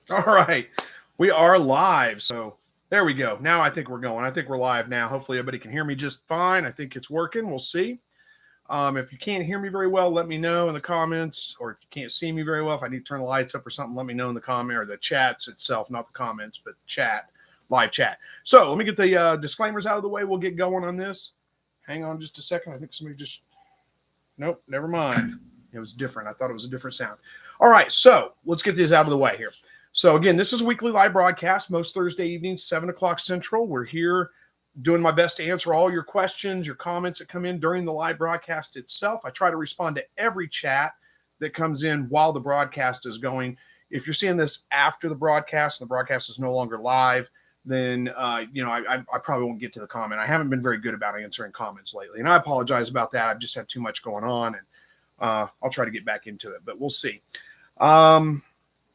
All right. We are live. So there we go. Now I think we're going. I think we're live now. Hopefully everybody can hear me just fine. I think it's working. We'll see. If you can't hear me very well, let me know in the comments. Or if you can't see me very well, if I need to turn the lights up or something, let me know in the comment or the chats itself, not the comments, but chat, live chat. So let me get the disclaimers out of the way. We'll get going on this. Hang on just a second. I think somebody just, nope, never mind. It was different. I thought it was a different sound. All right. So let's get these out of the way here. So again, this is a weekly live broadcast, most Thursday evenings, 7 o'clock Central. We're here doing my best to answer all your questions, your comments that come in during the live broadcast itself. I try to respond to every chat that comes in while the broadcast is going. If you're seeing this after the broadcast and the broadcast is no longer live, then I probably won't get to the comment. I haven't been very good about answering comments lately, and I apologize about that. I've just had too much going on, and I'll try to get back into it, but we'll see.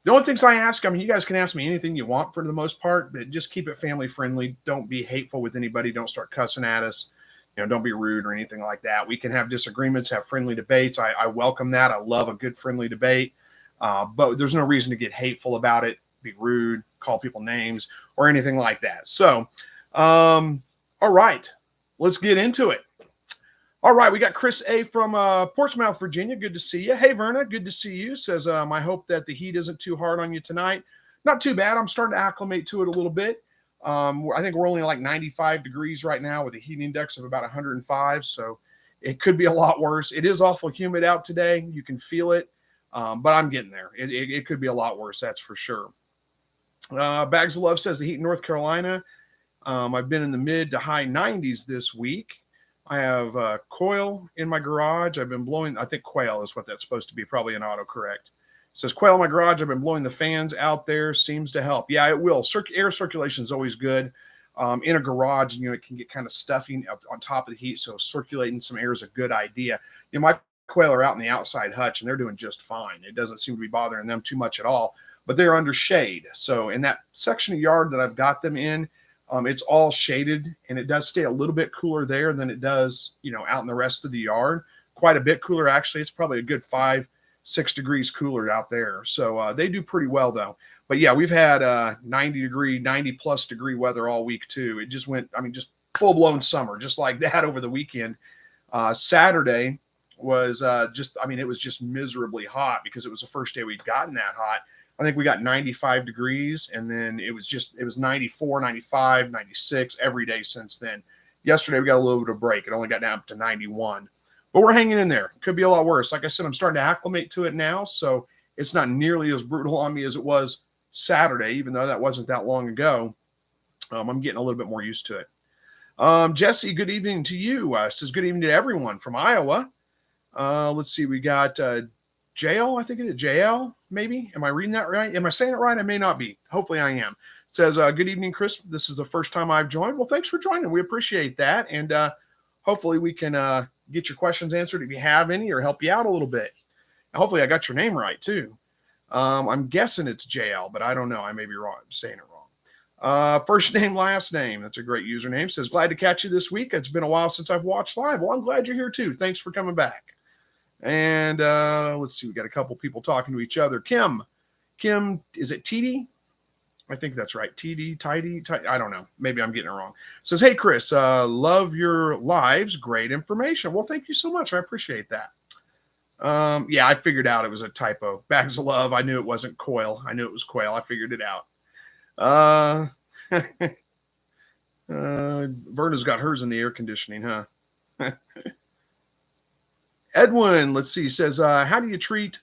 The only things I ask, I mean, you guys can ask me anything you want for the most part, but just keep it family friendly. Don't be hateful with anybody. Don't start cussing at us. Don't be rude or anything like that. We can have disagreements, have friendly debates. I welcome that. I love a good friendly debate, but there's no reason to get hateful about it, be rude, call people names, or anything like that. So, all right, let's get into it. All right, we got Chris A. from Portsmouth, Virginia. Good to see you. Hey, Verna, good to see you. Says, I hope that the heat isn't too hard on you tonight. Not too bad. I'm starting to acclimate to it a little bit. I think we're only like 95 degrees right now with a heat index of about 105, so it could be a lot worse. It is awful humid out today. You can feel it, but I'm getting there. It could be a lot worse, that's for sure. Bags of Love says the heat in North Carolina. I've been in the mid to high 90s this week. I have Quail in my garage. I've been blowing, I think Quail is what that's supposed to be, probably an autocorrect. It says Quail in my garage. I've been blowing the fans out there. Seems to help. Yeah, it will. Air circulation is always good. In a garage, it can get kind of stuffy on top of the heat. So circulating some air is a good idea. My Quail are out in the outside hutch and they're doing just fine. It doesn't seem to be bothering them too much at all, but they're under shade. So in that section of yard that I've got them in, it's all shaded, and it does stay a little bit cooler there than it does, out in the rest of the yard. Quite a bit cooler, actually. It's probably a good 5-6 degrees cooler out there. So they do pretty well, though. But, yeah, we've had 90-plus degree weather all week, too. It just went, just full-blown summer, just like that over the weekend. Saturday was it was just miserably hot because it was the first day we'd gotten that hot. I think we got 95 degrees, and then it was 94, 95, 96 every day since then. Yesterday, we got a little bit of a break. It only got down to 91. But we're hanging in there. Could be a lot worse. Like I said, I'm starting to acclimate to it now, so it's not nearly as brutal on me as it was Saturday, even though that wasn't that long ago. I'm getting a little bit more used to it. Jesse, good evening to you. Says good evening to everyone from Iowa. Let's see. We got JL, I think it is JL, maybe. Am I reading that right? Am I saying it right? I may not be. Hopefully I am. It says, good evening, Chris. This is the first time I've joined. Well, thanks for joining. We appreciate that. And hopefully we can get your questions answered if you have any or help you out a little bit. And hopefully I got your name right, too. I'm guessing it's JL, but I don't know. I may be wrong. I'm saying it wrong. First name, last name. That's a great username. Says, glad to catch you this week. It's been a while since I've watched live. Well, I'm glad you're here, too. Thanks for coming back. And let's see, we got a couple people talking to each other. Kim, is it TD? I think that's right. TD, Tidy, I don't know. Maybe I'm getting it wrong. Says, hey, Chris, love your lives. Great information. Well, thank you so much. I appreciate that. Yeah, I figured out it was a typo. Bags of Love. I knew it wasn't Coil. I knew it was Quail. I figured it out. Verna's got hers in the air conditioning, huh? Edwin, let's see, says, how do you treat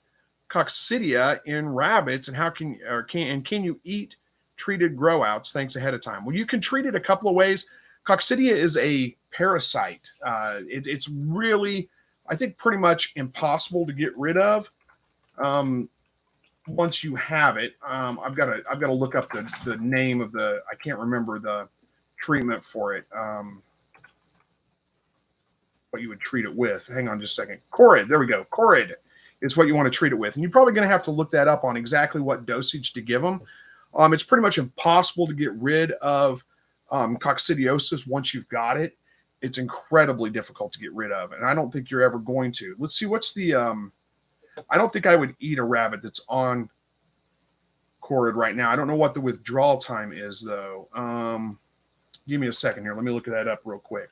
Coccidia in rabbits, and can you eat treated grow outs? Thanks ahead of time. Well, you can treat it a couple of ways. Coccidia is a parasite. It's really, I think, pretty much impossible to get rid of once you have it. I've got to look up the name of I can't remember the treatment for it. What you would treat it with. Hang on just a second. Corid. There we go. Corid is what you want to treat it with. And you're probably going to have to look that up on exactly what dosage to give them. It's pretty much impossible to get rid of coccidiosis once you've got it. It's incredibly difficult to get rid of. And I don't think you're ever going to. Let's see. What's the I don't think I would eat a rabbit that's on Corrid right now. I don't know what the withdrawal time is, though. Give me a second here. Let me look that up real quick.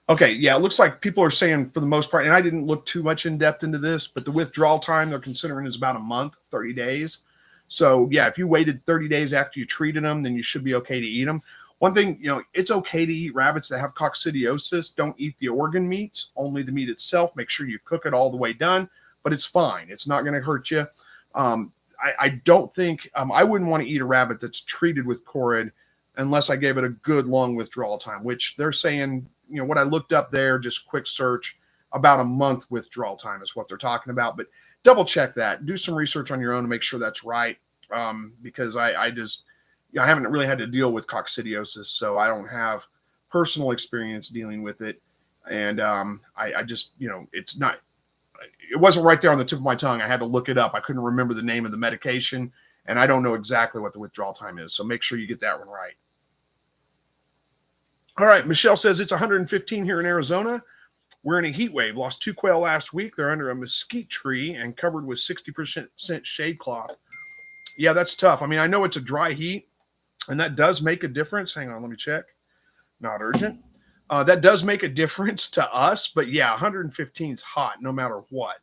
Okay, yeah, it looks like people are saying for the most part, and I didn't look too much in depth into this, but the withdrawal time they're considering is about a month, 30 days. So, yeah, if you waited 30 days after you treated them, then you should be okay to eat them. One thing, it's okay to eat rabbits that have coccidiosis. Don't eat the organ meats, only the meat itself. Make sure you cook it all the way done, but it's fine. It's not going to hurt you. I don't think I wouldn't want to eat a rabbit that's treated with Corrid unless I gave it a good long withdrawal time, which they're saying, what I looked up there, just quick search, about a month withdrawal time is what they're talking about. But double check that. Do some research on your own to make sure that's right, because I haven't really had to deal with coccidiosis, so I don't have personal experience dealing with it. And I just, it's not, it wasn't right there on the tip of my tongue. I had to look it up. I couldn't remember the name of the medication, and I don't know exactly what the withdrawal time is. So make sure you get that one right. All right, Michelle says it's 115 here in Arizona. We're in a heat wave. Lost 2 quail last week. They're under a mesquite tree and covered with 60% shade cloth. Yeah, that's tough. I mean, I know it's a dry heat, and that does make a difference. Hang on, let me check. Not urgent. That does make a difference to us, but yeah, 115 is hot no matter what.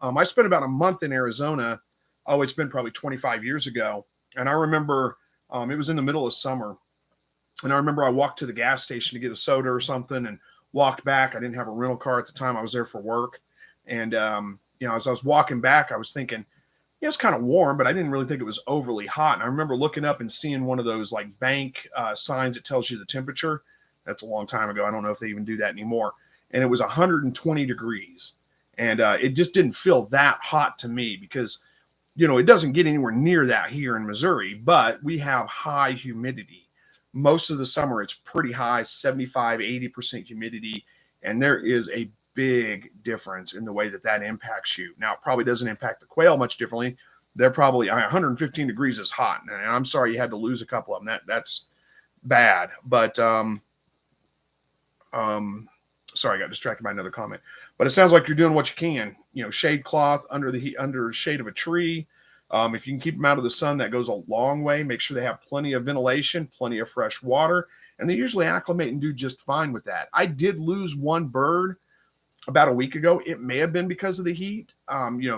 I spent about a month in Arizona. Oh, it's been probably 25 years ago. And I remember it was in the middle of summer. And I remember I walked to the gas station to get a soda or something and walked back. I didn't have a rental car at the time. I was there for work. And, as I was walking back, I was thinking, it's kind of warm, but I didn't really think it was overly hot. And I remember looking up and seeing one of those like bank signs that tells you the temperature. That's a long time ago. I don't know if they even do that anymore. And it was 120 degrees. And it just didn't feel that hot to me because, it doesn't get anywhere near that here in Missouri, but we have high humidity. Most of the summer, it's pretty high, 75, 80% humidity. And there is a big difference in the way that impacts you. Now, it probably doesn't impact the quail much differently. They're probably 115 degrees is hot. And I'm sorry you had to lose a couple of them. That's bad. But sorry, I got distracted by another comment. But it sounds like you're doing what you can. Shade cloth under shade of a tree. If you can keep them out of the sun, that goes a long way. Make sure they have plenty of ventilation, plenty of fresh water, and they usually acclimate and do just fine with that. I did lose one bird about a week ago. It may have been because of the heat.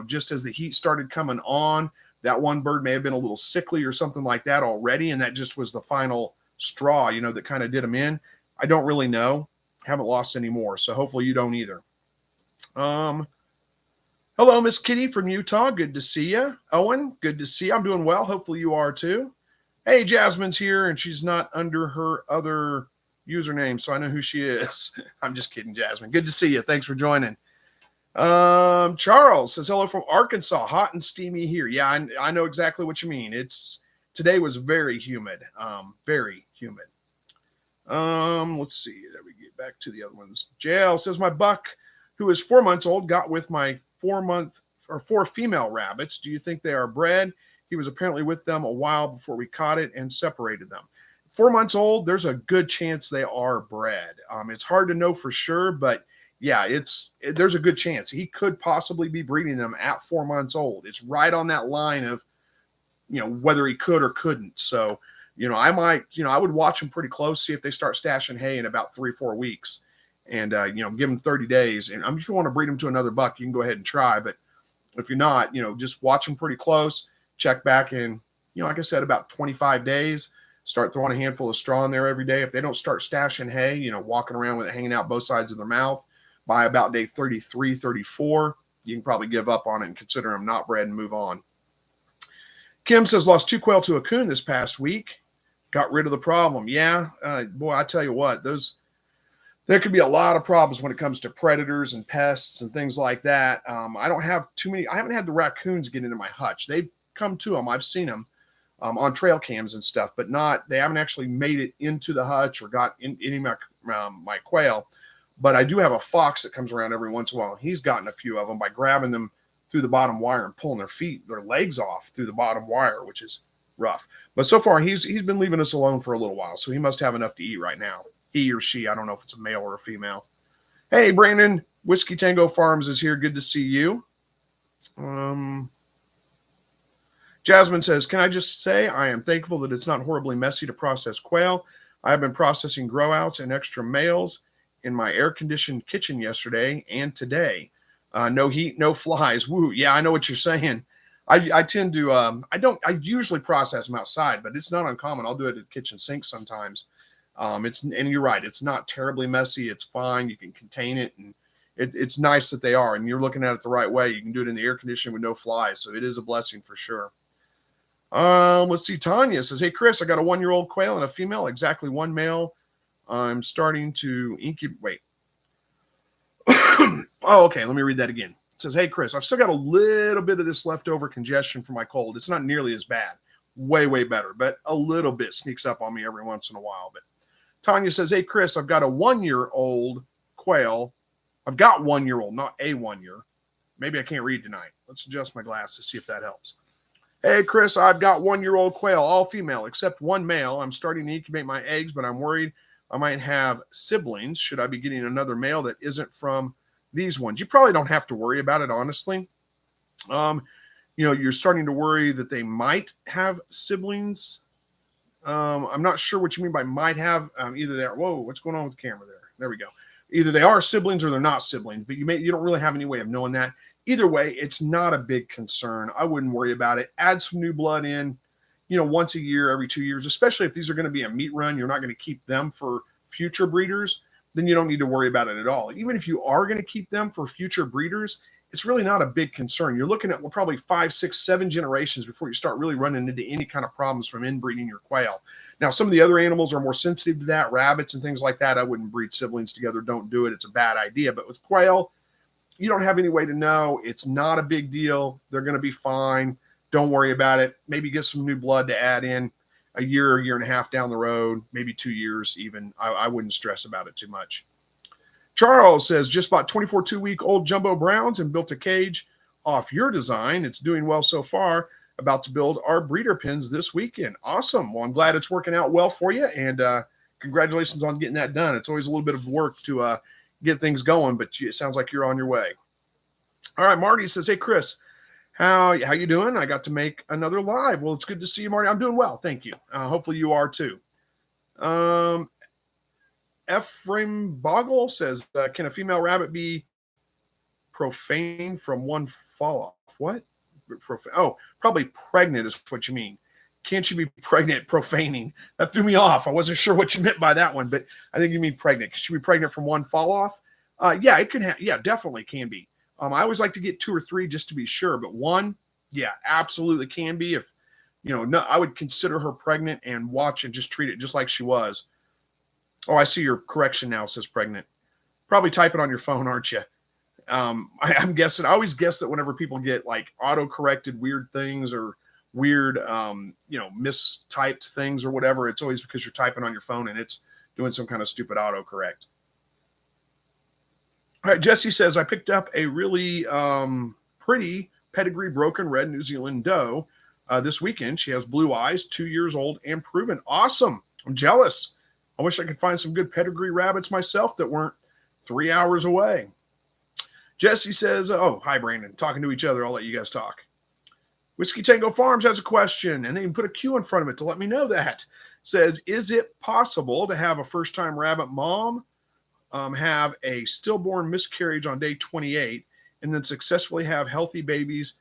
Just as the heat started coming on, that one bird may have been a little sickly or something like that already, and that just was the final straw, that kind of did them in. I don't really know. Haven't lost any more, so hopefully you don't either. Hello, Miss Kitty from Utah. Good to see you. Owen, good to see you. I'm doing well. Hopefully you are too. Hey, Jasmine's here, and she's not under her other username, so I know who she is. I'm just kidding, Jasmine. Good to see you. Thanks for joining. Charles says, hello from Arkansas. Hot and steamy here. Yeah, I know exactly what you mean. Today was very humid. Very humid. Let's see. There we get back to the other ones. JL says, my buck, who is 4 months old, got with my 4 female rabbits. Do you think they are bred? He was apparently with them a while before we caught it and separated them. 4 months old, there's a good chance they are bred. It's hard to know for sure, but yeah, there's a good chance. He could possibly be breeding them at 4 months old. It's right on that line of, whether he could or couldn't. So, I might, I would watch them pretty close, see if they start stashing hay in about 3-4 weeks. And, give them 30 days. And if you want to breed them to another buck, you can go ahead and try. But if you're not, just watch them pretty close, check back in, like I said, about 25 days, start throwing a handful of straw in there every day. If they don't start stashing hay, walking around with it hanging out both sides of their mouth by about day 33, 34, you can probably give up on it and consider them not bred and move on. Kim says, lost 2 quail to a coon this past week. Got rid of the problem. Yeah, boy, I tell you what, there could be a lot of problems when it comes to predators and pests and things like that. I don't have too many. I haven't had the raccoons get into my hutch. They've come to them. I've seen them. on trail cams and stuff, but they haven't actually made it into the hutch or got in any of my quail. But I do have a fox that comes around every once in a while. He's gotten a few of them by grabbing them through the bottom wire and pulling their legs off through the bottom wire, which is rough. But so far, he's been leaving us alone for a little while, so he must have enough to eat right now. He or she, I don't know if it's a male or a female. Hey, Brandon, Whiskey Tango Farms is here. Good to see you. Jasmine says, can I just say I am thankful that it's not horribly messy to process quail. I have been processing grow outs and extra males in my air-conditioned kitchen yesterday and today. No heat, no flies. Woo. Yeah, I know what you're saying. I tend to, I usually process them outside, but it's not uncommon. I'll do it at the kitchen sink sometimes. And you're right. It's not terribly messy. It's fine. You can contain it. And it's nice that they are. And you're looking at it the right way. You can do it in the air conditioning with no flies. So it is a blessing for sure. Let's see. Tanya says, hey, Chris, I got a 1-year-old quail and a female, exactly one male. I'm starting to incubate. Oh, okay. Let me read that again. It says, hey, Chris, I've still got a little bit of this leftover congestion from my cold. It's not nearly as bad. Way, way better. But a little bit sneaks up on me every once in a while. But Tanya says, hey, Chris, I've got a 1-year-old quail. I've got 1-year-old, not a 1 year. Maybe I can't read tonight. Let's adjust my glasses, see if that helps. Hey, Chris, I've got 1-year-old quail, all female, except one male. I'm starting to incubate my eggs, but I'm worried I might have siblings. Should I be getting another male that isn't from these ones? You probably don't have to worry about it, honestly. You're starting to worry that they might have siblings. I'm not sure what you mean by might have. Either they're, whoa, what's going on with the camera there? There we go. Either they are siblings or they're not siblings, but you don't really have any way of knowing that. Either way, it's not a big concern. I wouldn't worry about it. Add some new blood in, once a year, every 2 years, especially if these are going to be a meat run. You're not going to keep them for future breeders. Then you don't need to worry about it at all. Even if you are going to keep them for future breeders, it's really not a big concern. You're looking at probably 5, 6, 7 generations before you start really running into any kind of problems from inbreeding your quail. Now, some of the other animals are more sensitive to that. Rabbits and things like that, I wouldn't breed siblings together. Don't do it. It's a bad idea. But with quail, you don't have any way to know. It's not a big deal. They're going to be fine. Don't worry about it. Maybe get some new blood to add in a year and a half down the road, maybe 2 years even. I wouldn't stress about it too much. Charles says, just bought 24 2-week-old jumbo browns and built a cage off your design. It's doing well so far. About to build our breeder pens this weekend. Awesome. Well, I'm glad it's working out well for you, and congratulations on getting that done. It's always a little bit of work to get things going, but it sounds like you're on your way. All right, Marty says, hey, Chris, how you doing? I got to make another live. Well, it's good to see you, Marty. I'm doing well. Thank you. Hopefully you are too. Ephraim Boggle says, can a female rabbit be profane from one fall off? What? Oh, probably pregnant is what you mean. Can't she be pregnant profaning? That threw me off. I wasn't sure what you meant by that one, but I think you mean pregnant. Can she be pregnant from one fall off? Yeah, it can yeah, definitely can be. I always like to get 2 or 3 just to be sure, but one, yeah, absolutely can be. If, no, I would consider her pregnant and watch and just treat it just like she was. Oh, I see your correction now. It says pregnant. Probably type it on your phone, aren't you? I'm guessing. I always guess that whenever people get like auto-corrected weird things or weird, mistyped things or whatever, it's always because you're typing on your phone and it's doing some kind of stupid autocorrect. All right, Jesse says, I picked up a really pretty pedigree broken red New Zealand doe this weekend. She has blue eyes, 2 years old and proven. Awesome. I'm jealous. I wish I could find some good pedigree rabbits myself that weren't 3 hours away. Jesse says, oh, hi, Brandon. Talking to each other. I'll let you guys talk. Whiskey Tango Farms has a question, and they even put a Q in front of it to let me know that. Says, is it possible to have a first-time rabbit mom have a stillborn miscarriage on day 28 and then successfully have healthy babies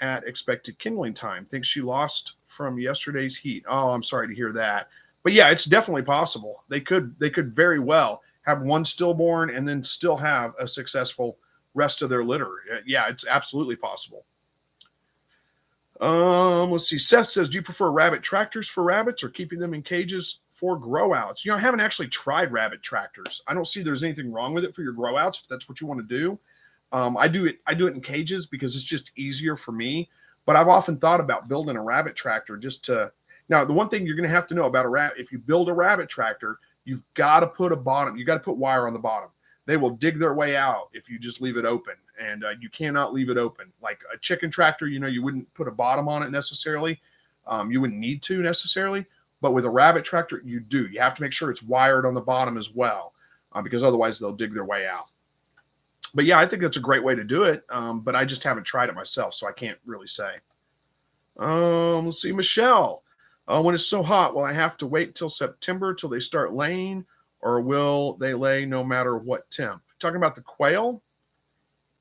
at expected kindling time? Thinks she lost from yesterday's heat. Oh, I'm sorry to hear that. But yeah, it's definitely possible. They could very well have one stillborn and then still have a successful rest of their litter. Yeah, it's absolutely possible. Let's see. Seth says, do you prefer rabbit tractors for rabbits or keeping them in cages for grow outs? I haven't actually tried rabbit tractors. I don't see there's anything wrong with it for your grow outs if that's what you want to do. I do it in cages because it's just easier for me. But I've often thought about building a rabbit tractor just to. Now, the one thing you're going to have to know about a rabbit, if you build a rabbit tractor, you've got to put you got to put wire on the bottom. They will dig their way out if you just leave it open, and you cannot leave it open. Like a chicken tractor, you wouldn't put a bottom on it necessarily. You wouldn't need to necessarily, but with a rabbit tractor, you do. You have to make sure it's wired on the bottom as well, because otherwise they'll dig their way out. But yeah, I think that's a great way to do it, but I just haven't tried it myself, so I can't really say. Let's see, Michelle. When it's so hot, will I have to wait till September till they start laying, or will they lay no matter what temp? Talking about the quail?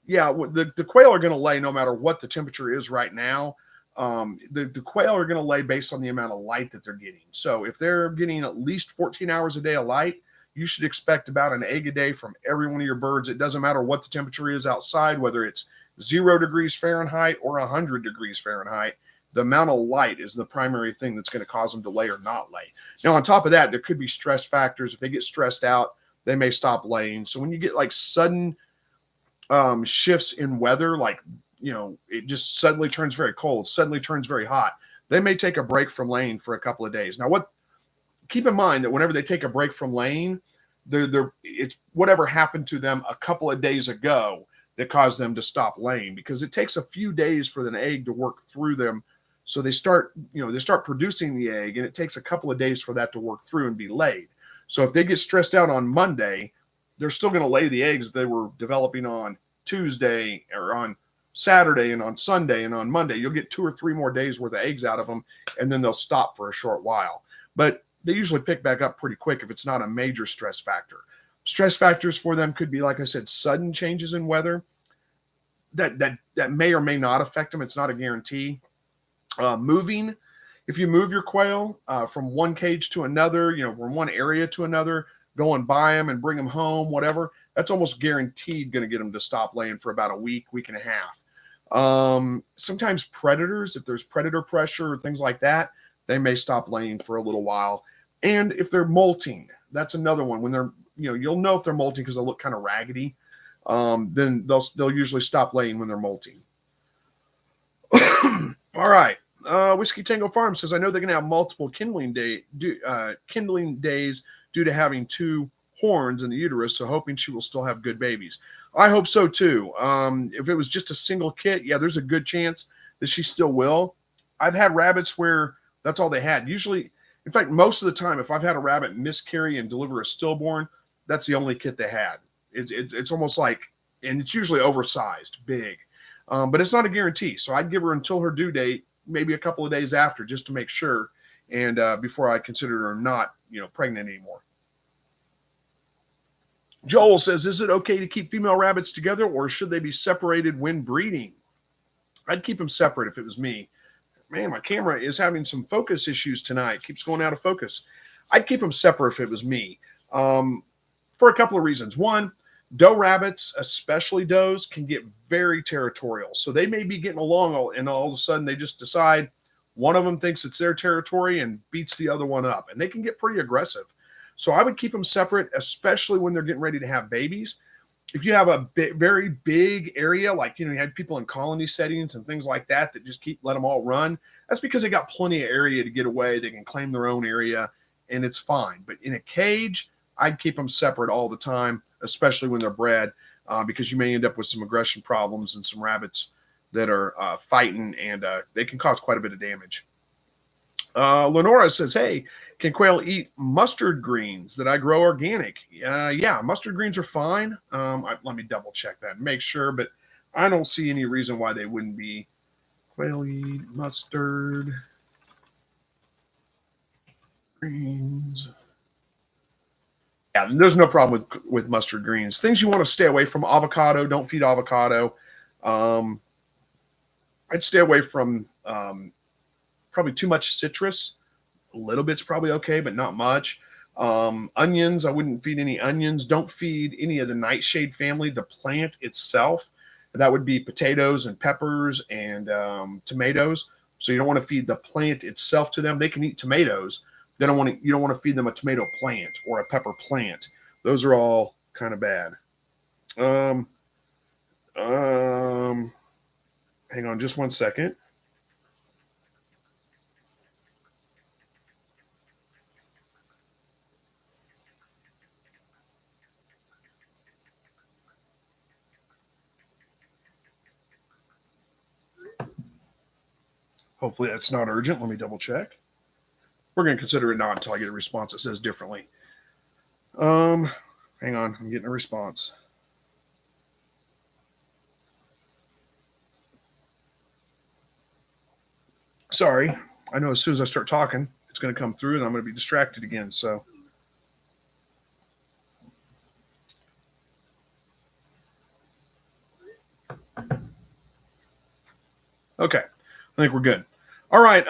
Yeah, the quail are going to lay no matter what the temperature is right now. The quail are going to lay based on the amount of light that they're getting. So if they're getting at least 14 hours a day of light, you should expect about an egg a day from every one of your birds. It doesn't matter what the temperature is outside, whether it's 0 degrees Fahrenheit or 100 degrees Fahrenheit. The amount of light is the primary thing that's going to cause them to lay or not lay. Now, on top of that, there could be stress factors. If they get stressed out, they may stop laying. So when you get like sudden shifts in weather, like, it just suddenly turns very cold, suddenly turns very hot, they may take a break from laying for a couple of days. Now, keep in mind that whenever they take a break from laying, it's whatever happened to them a couple of days ago that caused them to stop laying, because it takes a few days for an egg to work through them. So they start producing the egg, and it takes a couple of days for that to work through and be laid. So if they get stressed out on Monday, they're still going to lay the eggs they were developing on Tuesday or on Saturday and on Sunday and on Monday. You'll get 2 or 3 more days worth of eggs out of them, and then they'll stop for a short while. But they usually pick back up pretty quick if it's not a major stress factor. Stress factors for them could be, like I said, sudden changes in weather that may or may not affect them. It's not a guarantee. Moving, if you move your quail from one cage to another, from one area to another, go and buy them and bring them home, whatever, that's almost guaranteed going to get them to stop laying for about a week and a half. Sometimes predators, if there's predator pressure or things like that, they may stop laying for a little while. And if they're molting, that's another one. When they're, you'll know if they're molting because they look kind of raggedy. Then they'll usually stop laying when they're molting. All right. Whiskey Tango Farm says, I know they're going to have multiple kindling days due to having 2 horns in the uterus, so hoping she will still have good babies. I hope so too. If it was just a single kit, yeah, there's a good chance that she still will. I've had rabbits where that's all they had. Usually, in fact, most of the time, if I've had a rabbit miscarry and deliver a stillborn, that's the only kit they had. It's almost like, and it's usually oversized, big. But it's not a guarantee. So I'd give her until her due date, maybe a couple of days after, just to make sure, and before I consider her not, pregnant anymore. Joel says, is it okay to keep female rabbits together, or should they be separated when breeding? I'd keep them separate if it was me. Man, my camera is having some focus issues tonight. Keeps going out of focus. I'd keep them separate if it was me, for a couple of reasons. One, doe rabbits, especially does, can get very territorial. So they may be getting along, and all of a sudden they just decide one of them thinks it's their territory and beats the other one up. And they can get pretty aggressive. So I would keep them separate, especially when they're getting ready to have babies. If you have a very big area, like, you had people in colony settings and things like that just let them all run, that's because they got plenty of area to get away. They can claim their own area, and it's fine. But in a cage, I'd keep them separate all the time, especially when they're bred, because you may end up with some aggression problems and some rabbits that are fighting, and they can cause quite a bit of damage. Lenora says, hey, can quail eat mustard greens that I grow organic? Yeah, mustard greens are fine. Let me double check that and make sure, but I don't see any reason why they wouldn't be. Quail eat mustard greens. Yeah, there's no problem with mustard greens. Things you want to stay away from: avocado. Don't feed avocado. I'd stay away from probably too much citrus. A little bit's probably okay, but not much. Onions, I wouldn't feed any onions. Don't feed any of the nightshade family, the plant itself. That would be potatoes and peppers and tomatoes. So you don't want to feed the plant itself to them. They can eat tomatoes. You don't want to feed them a tomato plant or a pepper plant. Those are all kind of bad. Hang on just one second. Hopefully that's not urgent. Let me double check. We're going to consider it not until I get a response that says differently. Hang on. I'm getting a response. Sorry. I know as soon as I start talking, it's going to come through and I'm going to be distracted again. So, okay. I think we're good. All right.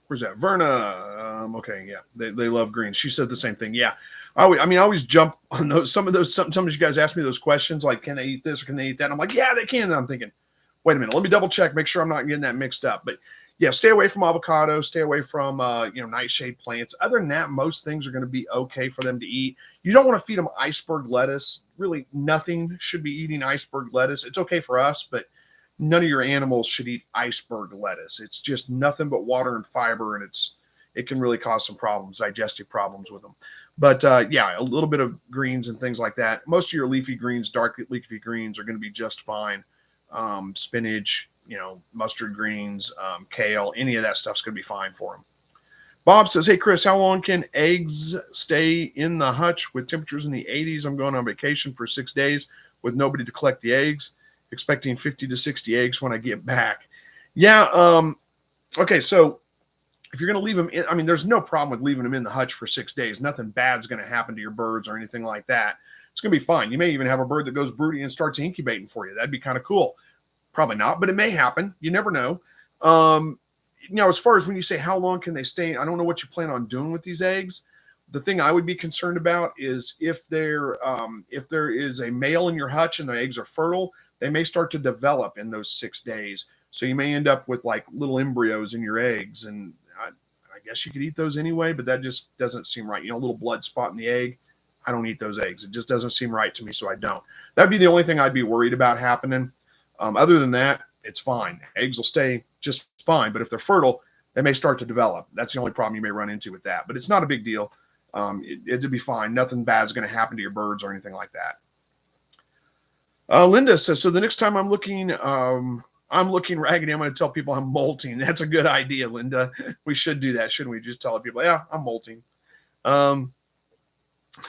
Where's that? Verna. Okay. Yeah. They love greens. She said the same thing. Yeah. I always jump on those. Sometimes you guys ask me those questions like, can they eat this or can they eat that? And I'm like, yeah, they can. And I'm thinking, wait a minute, let me double check, make sure I'm not getting that mixed up. But yeah, stay away from avocado, stay away from nightshade plants. Other than that, most things are going to be okay for them to eat. You don't want to feed them iceberg lettuce. Really, nothing should be eating iceberg lettuce. It's okay for us, but none of your animals should eat iceberg lettuce. It's just nothing but water and fiber, and it can really cause some problems, digestive problems with them. But yeah, a little bit of greens and things like that. Most of your leafy greens, dark leafy greens, are going to be just fine. Spinach, mustard greens, kale, any of that stuff's going to be fine for them. Bob says, hey, Chris, how long can eggs stay in the hutch with temperatures in the 80s? I'm going on vacation for 6 days with nobody to collect the eggs, expecting 50 to 60 eggs when I get back. Yeah. Okay. So if you're going to leave them in, there's no problem with leaving them in the hutch for 6 days. Nothing bad's going to happen to your birds or anything like that. It's going to be fine. You may even have a bird that goes broody and starts incubating for you. That'd be kind of cool. Probably not, but it may happen. You never know. As far as when you say how long can they stay, I don't know what you plan on doing with these eggs. The thing I would be concerned about is if there is a male in your hutch and the eggs are fertile, they may start to develop in those 6 days. So you may end up with like little embryos in your eggs. And I guess you could eat those anyway, but that just doesn't seem right. A little blood spot in the egg. I don't eat those eggs. It just doesn't seem right to me, so I don't. That'd be the only thing I'd be worried about happening. Other than that, it's fine. Eggs will stay just fine, but if they're fertile, they may start to develop. That's the only problem you may run into with that, but it's not a big deal. It'd be fine. Nothing bad is going to happen to your birds or anything like that. Linda says, so the next time I'm looking raggedy, I'm going to tell people I'm molting. That's a good idea, Linda. We should do that, shouldn't we? Just tell people, yeah, I'm molting.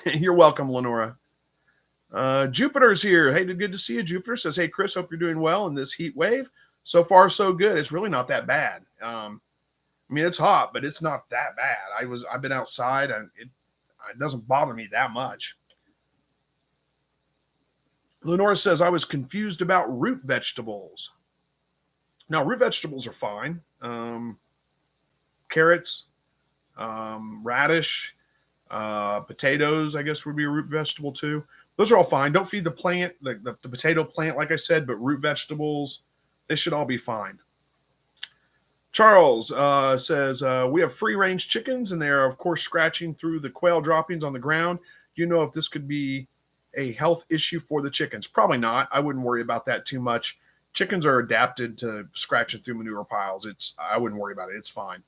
You're welcome, Lenora. Jupiter's here. Hey, good to see you. Jupiter says, hey, Chris, hope you're doing well in this heat wave. So far, so good. It's really not that bad. It's hot, but it's not that bad. I've been outside and it doesn't bother me that much. Lenora says, I was confused about root vegetables. Now, root vegetables are fine. Carrots, radish, potatoes, I guess would be a root vegetable too. Those are all fine. Don't feed the plant, the potato plant, like I said, but root vegetables, they should all be fine. Charles says, we have free-range chickens, and they are, of course, scratching through the quail droppings on the ground. Do you know if this could be a health issue for the chickens? Probably not. I wouldn't worry about that too much. Chickens are adapted to scratching through manure piles. I wouldn't worry about it. It's fine.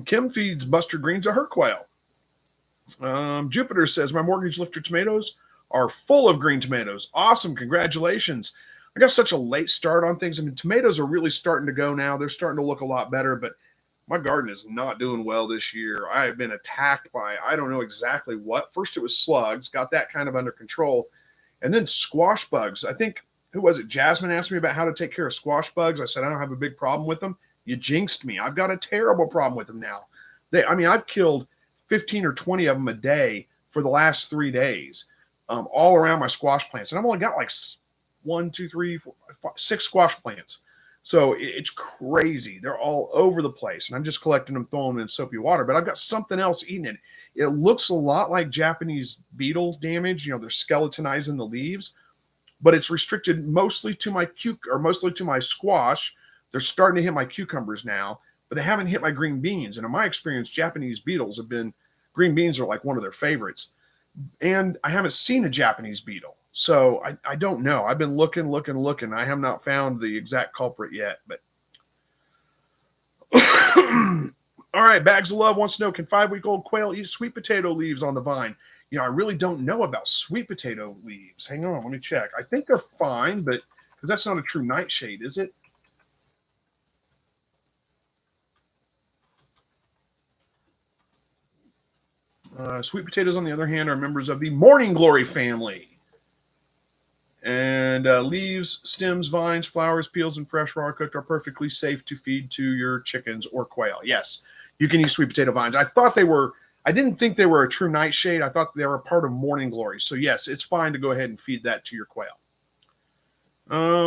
Kim feeds mustard greens to her quail. Jupiter says, my mortgage lifter tomatoes are full of green tomatoes. Awesome. Congratulations. I got such a late start on things. Tomatoes are really starting to go now. They're starting to look a lot better, but my garden is not doing well this year. I have been attacked by, I don't know exactly what. First it was slugs, got that kind of under control, and then squash bugs. I think, who was it? Jasmine asked me about how to take care of squash bugs. I said, I don't have a big problem with them. You jinxed me. I've got a terrible problem with them now. I've killed 15 or 20 of them a day for the last 3 days, all around my squash plants. And I've only got like 1, 2, 3, 4, 5, 6 squash plants. So it's crazy. They're all over the place. And I'm just collecting them, throwing them in soapy water. But I've got something else eating it. It looks a lot like Japanese beetle damage. They're skeletonizing the leaves. But it's restricted mostly to my squash. They're starting to hit my cucumbers now, but they haven't hit my green beans. And in my experience, Japanese beetles green beans are like one of their favorites. And I haven't seen a Japanese beetle. So I don't know. I've been looking. I have not found the exact culprit yet. But all right, Bags of Love wants to know, can 5-week-old quail eat sweet potato leaves on the vine? I really don't know about sweet potato leaves. Hang on, let me check. I think they're fine, but because that's not a true nightshade, is it? Sweet potatoes, on the other hand, are members of the morning glory family. And leaves, stems, vines, flowers, peels, and fresh raw cooked are perfectly safe to feed to your chickens or quail. Yes, you can eat sweet potato vines. I didn't think they were a true nightshade. I thought they were a part of morning glory. So yes, it's fine to go ahead and feed that to your quail.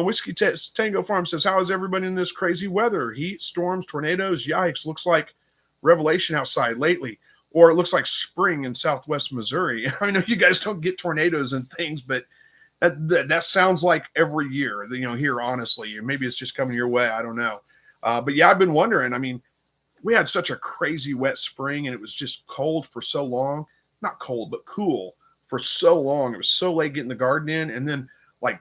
Whiskey Tango Farm says, how is everybody in this crazy weather? Heat, storms, tornadoes, yikes. Looks like Revelation outside lately. Or it looks like spring in southwest Missouri. I know you guys don't get tornadoes and things, but that sounds like every year, here, honestly. Maybe it's just coming your way. I don't know. But yeah, I've been wondering. I mean, we had such a crazy wet spring, and it was just cold for so long. Not cold, but cool for so long. It was so late getting the garden in, and then like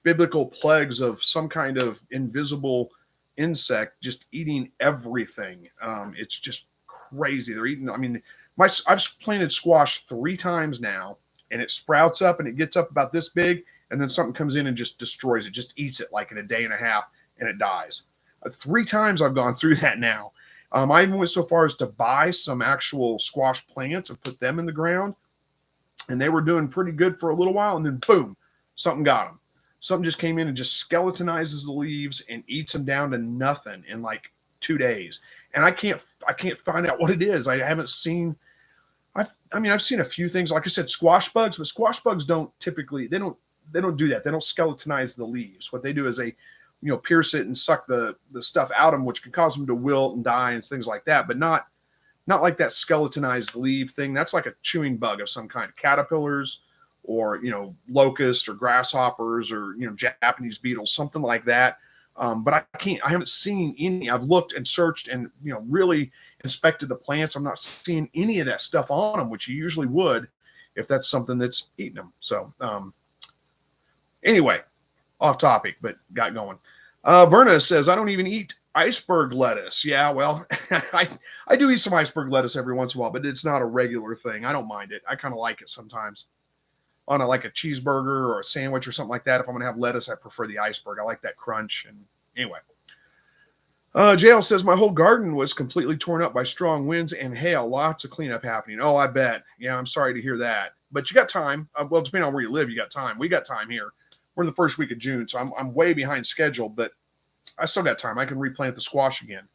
biblical plagues of some kind of invisible insect just eating everything. It's just crazy. They're eating. I mean, I've planted squash 3 times now, and it sprouts up and it gets up about this big, and then something comes in and just destroys it, just eats it like in a day and a half, and it dies. 3 times I've gone through that now. I even went so far as to buy some actual squash plants and put them in the ground, and they were doing pretty good for a little while, and then boom, something got them. Something just came in and just skeletonizes the leaves and eats them down to nothing in like 2 days. And I can't find out what it is. I haven't seen. I've seen a few things, like I said, squash bugs, but squash bugs don't typically, they don't do that. They don't skeletonize the leaves. What they do is they, pierce it and suck the stuff out of them, which can cause them to wilt and die and things like that, but not like that skeletonized leaf thing. That's like a chewing bug of some kind, caterpillars or, locusts or grasshoppers or, Japanese beetles, something like that. But I haven't seen any. I've looked and searched and, really inspected the plants. I'm not seeing any of that stuff on them, which you usually would if that's something that's eating them. So anyway, off topic, but got going. Verna says, I don't even eat iceberg lettuce. Yeah, well, I do eat some iceberg lettuce every once in a while, but it's not a regular thing. I don't mind it. I kind of like it sometimes on like a cheeseburger or a sandwich or something like that. If I'm going to have lettuce, I prefer the iceberg. I like that crunch. And anyway, JL says, my whole garden was completely torn up by strong winds and hail. Lots of cleanup happening. Oh, I bet. Yeah, I'm sorry to hear that. But you got time. Well, depending on where you live, you got time. We got time here. We're in the first week of June, so I'm way behind schedule, but I still got time. I can replant the squash again.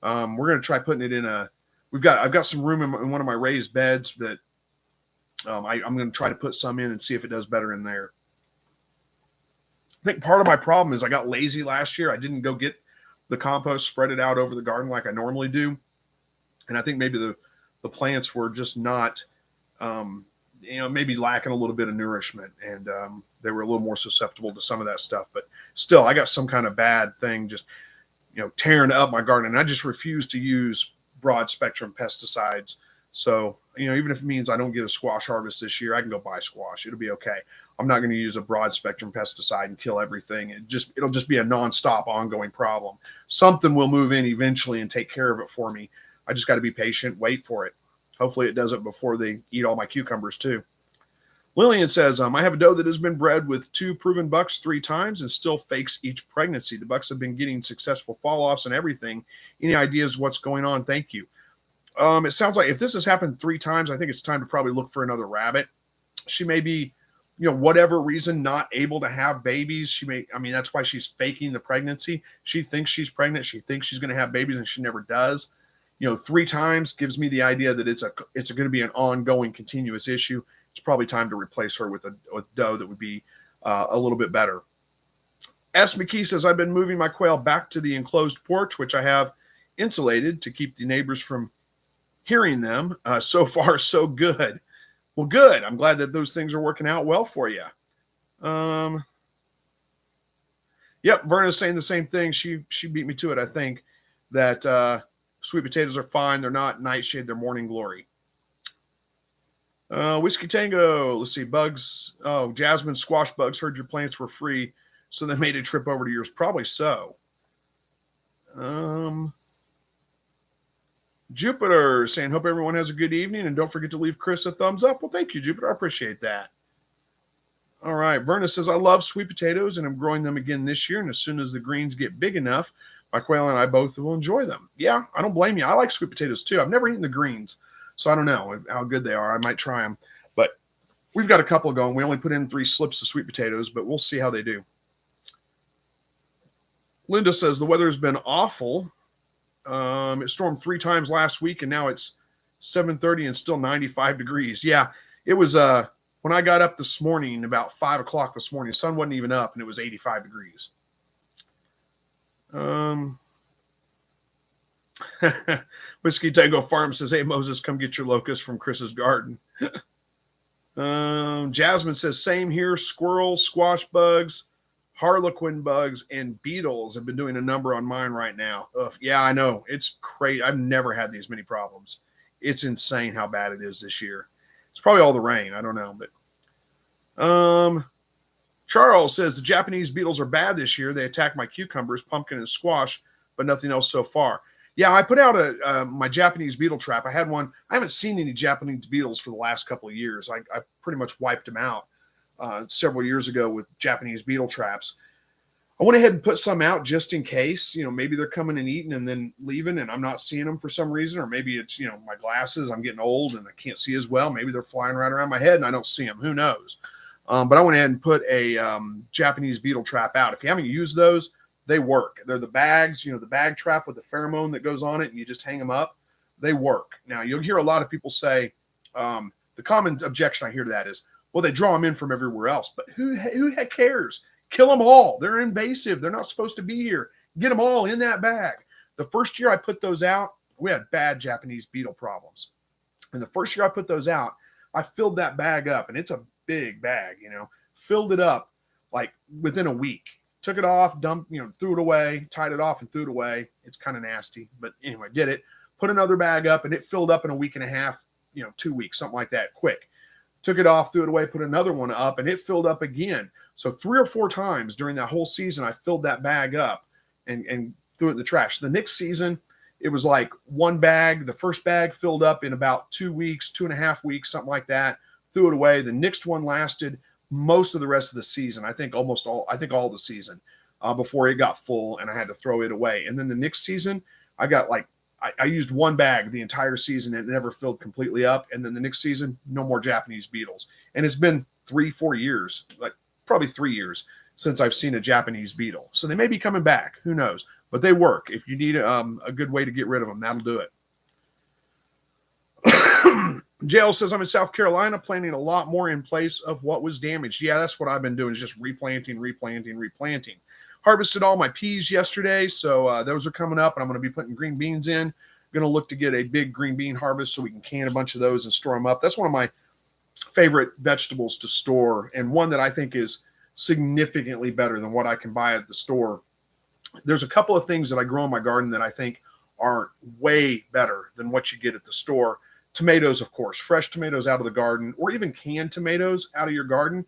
We're going to try putting it in I've got some room in one of my raised beds that I'm going to try to put some in and see if it does better in there. I think part of my problem is I got lazy last year. I didn't go get the compost, spread it out over the garden like I normally do. And I think maybe the plants were just not, maybe lacking a little bit of nourishment, and they were a little more susceptible to some of that stuff. But still, I got some kind of bad thing just, tearing up my garden. And I just refuse to use broad spectrum pesticides. So, even if it means I don't get a squash harvest this year, I can go buy squash. It'll be okay. I'm not going to use a broad spectrum pesticide and kill everything. It'll just be a nonstop ongoing problem. Something will move in eventually and take care of it for me. I just got to be patient, wait for it. Hopefully it does it before they eat all my cucumbers too. Lillian says, I have a doe that has been bred with 2 proven bucks 3 times and still fakes each pregnancy. The bucks have been getting successful fall-offs and everything. Any ideas what's going on? Thank you. It sounds like if this has happened 3 times, I think it's time to probably look for another rabbit. She may be, whatever reason, not able to have babies. That's why she's faking the pregnancy. She thinks she's pregnant. She thinks she's going to have babies and she never does. 3 times gives me the idea that it's going to be an ongoing, continuous issue. It's probably time to replace her with a doe that would be a little bit better. S. McKee says, I've been moving my quail back to the enclosed porch, which I have insulated to keep the neighbors from hearing them. So far, so good. Well, good. I'm glad that those things are working out well for you. Yep, Verna's saying the same thing. She beat me to it, I think, that sweet potatoes are fine. They're not nightshade. They're morning glory. Whiskey Tango. Let's see. Bugs. Oh, Jasmine squash bugs heard your plants were free, so they made a trip over to yours. Probably so. Jupiter saying, hope everyone has a good evening, and don't forget to leave Chris a thumbs up. Well, thank you, Jupiter. I appreciate that. All right. Verna says, I love sweet potatoes, and I'm growing them again this year. And as soon as the greens get big enough, my Quail and I both will enjoy them. Yeah, I don't blame you. I like sweet potatoes too. I've never eaten the greens, so I don't know how good they are. I might try them. But we've got a couple going. We only put in 3 slips of sweet potatoes, but we'll see how they do. Linda says, the weather has been awful. It stormed 3 times last week, and now it's 7:30 and still 95 degrees. Yeah, it was when I got up this morning, about 5 o'clock this morning, the sun wasn't even up, and it was 85 degrees. Whiskey Tango Farm says, hey, Moses, come get your locust from Chris's garden. Jasmine says, same here. Squirrels, squash bugs, harlequin bugs, and beetles have been doing a number on mine right now. Ugh, yeah, I know. It's crazy. I've never had these many problems. It's insane how bad it is this year. It's probably all the rain. I don't know. But Charles says, the Japanese beetles are bad this year. They attack my cucumbers, pumpkin, and squash, but nothing else so far. Yeah, I put out my Japanese beetle trap. I had one. I haven't seen any Japanese beetles for the last couple of years. I pretty much wiped them out several years ago with Japanese beetle traps. I went ahead and put some out just in case. Maybe they're coming and eating and then leaving, and I'm not seeing them for some reason, or maybe it's my glasses. I'm getting old and I can't see as well. Maybe they're flying right around my head and I don't see them. Who knows? But I went ahead and put a Japanese beetle trap out. If you haven't used those, they work. They're the bags, the bag trap with the pheromone that goes on it, and you just hang them up. They work. Now, you'll hear a lot of people say, the common objection I hear to that is, well, they draw them in from everywhere else. But who heck cares? Kill them all. They're invasive. They're not supposed to be here. Get them all in that bag. The first year I put those out, we had bad Japanese beetle problems. And the first year I put those out, I filled that bag up, and it's a big bag, filled it up like within a week. Took it off, dumped, threw it away, tied it off and threw it away. It's kind of nasty, but anyway, did it. Put another bag up, and it filled up in a week and a half, 2 weeks, something like that, quick. Took it off, threw it away, put another one up, and it filled up again. So 3 or 4 times during that whole season, I filled that bag up and threw it in the trash. The next season, it was like one bag. The first bag filled up in about 2 weeks, 2.5 weeks, something like that. Threw it away. The next one lasted most of the rest of the season. I think all the season before it got full, and I had to throw it away. And then the next season, I got I used one bag the entire season, and it never filled completely up. And then the next season, no more Japanese beetles. And it's been 3-4 years, probably 3 years since I've seen a Japanese beetle. So they may be coming back. Who knows? But they work. If you need a good way to get rid of them, that'll do it. JL says, I'm in South Carolina planting a lot more in place of what was damaged. Yeah, that's what I've been doing, is just replanting. Harvested all my peas yesterday, so those are coming up, and I'm going to be putting green beans in. Going to look to get a big green bean harvest so we can can a bunch of those and store them up. That's one of my favorite vegetables to store, and one that I think is significantly better than what I can buy at the store. There's a couple of things that I grow in my garden that I think are way better than what you get at the store. Tomatoes, of course, fresh tomatoes out of the garden, or even canned tomatoes out of your garden,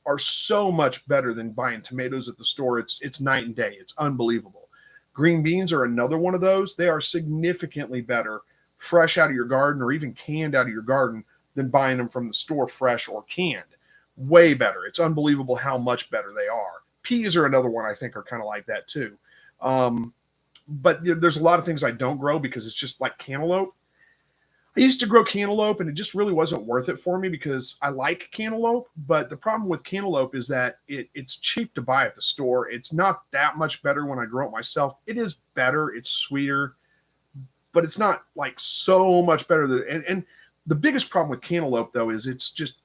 are so much better than buying tomatoes at the store. It's night and day. It's unbelievable. Green beans are another one of those. They are significantly better fresh out of your garden, or even canned out of your garden, than buying them from the store fresh or canned. Way better. It's unbelievable how much better they are. Peas are another one I think are kind of like that too. But there's a lot of things I don't grow because it's just like cantaloupe. I used to grow cantaloupe, and it just really wasn't worth it for me because I like cantaloupe. But the problem with cantaloupe is that it's cheap to buy at the store. It's not that much better when I grow it myself. It is better. It's sweeter, but it's not like so much better. And the biggest problem with cantaloupe, though, is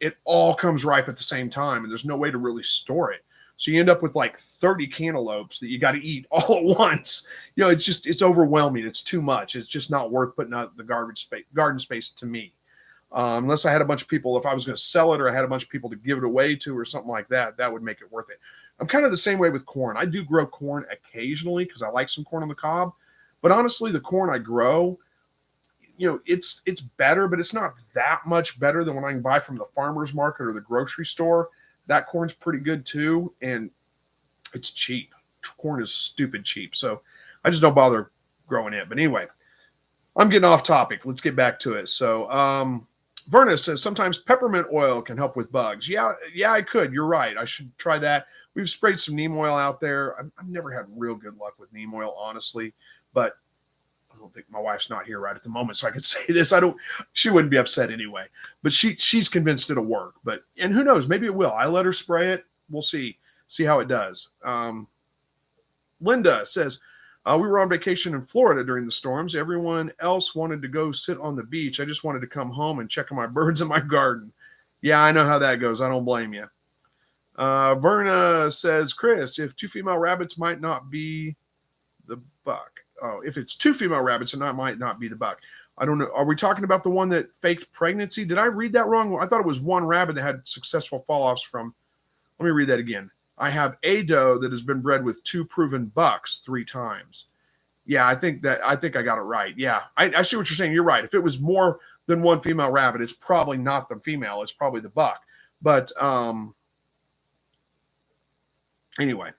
it all comes ripe at the same time, and there's no way to really store it. So you end up with like 30 cantaloupes that you got to eat all at once. It's overwhelming. It's too much. It's just not worth putting out the garden space to me. Unless I had a bunch of people, if I was going to sell it, or I had a bunch of people to give it away to or something like that, that would make it worth it. I'm kind of the same way with corn. I do grow corn occasionally because I like some corn on the cob. But honestly, the corn I grow, it's better, but it's not that much better than what I can buy from the farmer's market or the grocery store. That corn's pretty good too, and it's cheap. Corn is stupid cheap, so I just don't bother growing it. But anyway, I'm getting off topic. Let's get back to it. So, Verna says sometimes peppermint oil can help with bugs. Yeah, I could. You're right. I should try that. We've sprayed some neem oil out there. I've never had real good luck with neem oil, honestly, but I don't think my wife's not here right at the moment, so I could say this. She wouldn't be upset anyway, but she's convinced it'll work. And who knows? Maybe it will. I let her spray it. We'll see how it does. Linda says, we were on vacation in Florida during the storms. Everyone else wanted to go sit on the beach. I just wanted to come home and check on my birds in my garden. Yeah, I know how that goes. I don't blame you. Verna says, Chris, if two female rabbits might not be the buck. Oh, if it's two female rabbits, it might not be the buck. I don't know. Are we talking about the one that faked pregnancy? Did I read that wrong? I thought it was one rabbit that had successful fall-offs from. Let me read that again. I have a doe that has been bred with two proven bucks 3 times. Yeah, I think I got it right. Yeah, I see what you're saying. You're right. If it was more than one female rabbit, it's probably not the female. It's probably the buck. But anyway,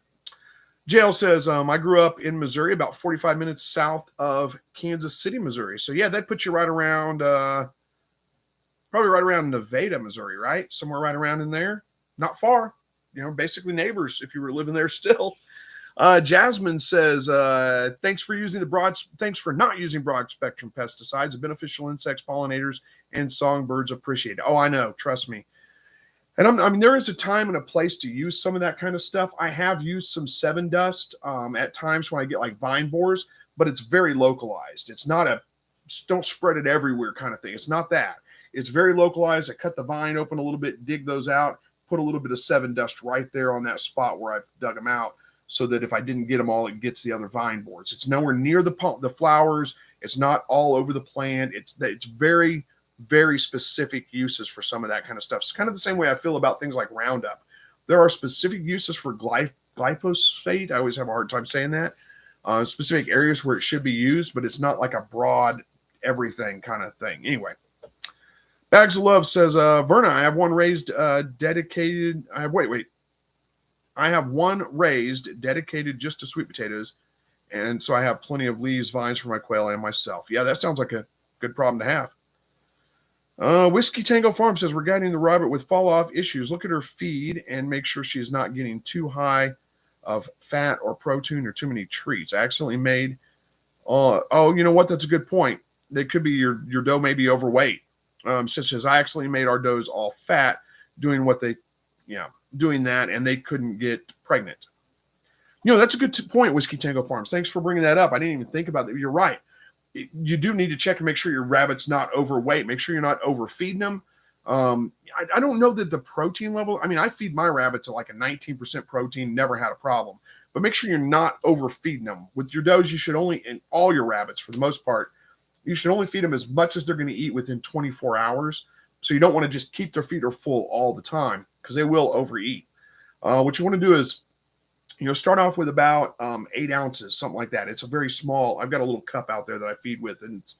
Jail says, I grew up in Missouri, about 45 minutes south of Kansas City, Missouri. So, yeah, that puts you right around, probably right around Nevada, Missouri, right? Somewhere right around in there. Not far. Basically neighbors if you were living there still. Jasmine says, thanks for not using broad spectrum pesticides. The beneficial insects, pollinators, and songbirds appreciate it. Oh, I know. Trust me. And there is a time and a place to use some of that kind of stuff. I have used some 7 dust at times when I get like vine borers, but it's very localized. It's not don't spread it everywhere kind of thing. It's not that. It's very localized. I cut the vine open a little bit, dig those out, put a little bit of 7 dust right there on that spot where I've dug them out so that if I didn't get them all, it gets the other vine borers. It's nowhere near the flowers. It's not all over the plant. It's very, very specific uses for some of that kind of stuff. It's kind of the same way I feel about things like Roundup. There are specific uses for glyphosate. I always have a hard time saying that. Specific areas where it should be used, but it's not like a broad everything kind of thing. Anyway. Bags of Love says, Verna, I have one raised dedicated. I have one raised dedicated just to sweet potatoes. And so I have plenty of leaves, vines for my quail and myself. Yeah, that sounds like a good problem to have. Whiskey Tango Farm says, regarding the rabbit with fall off issues, look at her feed and make sure she is not getting too high of fat or protein or too many treats. I accidentally made, you know what? That's a good point. They could be your doe may be overweight. Such as I actually made our does all fat doing that, and they couldn't get pregnant. That's a good point, Whiskey Tango Farms. Thanks for bringing that up. I didn't even think about that. You're right. You do need to check and make sure your rabbit's not overweight. Make sure you're not overfeeding them. I don't know that the protein level, I feed my rabbits at like a 19% protein, never had a problem. But make sure you're not overfeeding them. With your does, you should only, and all your rabbits for the most part, you should only feed them as much as they're going to eat within 24 hours. So you don't want to just keep their feeder full all the time because they will overeat. What you want to do is, start off with about 8 ounces, something like that. It's a very small, I've got a little cup out there that I feed with, and it's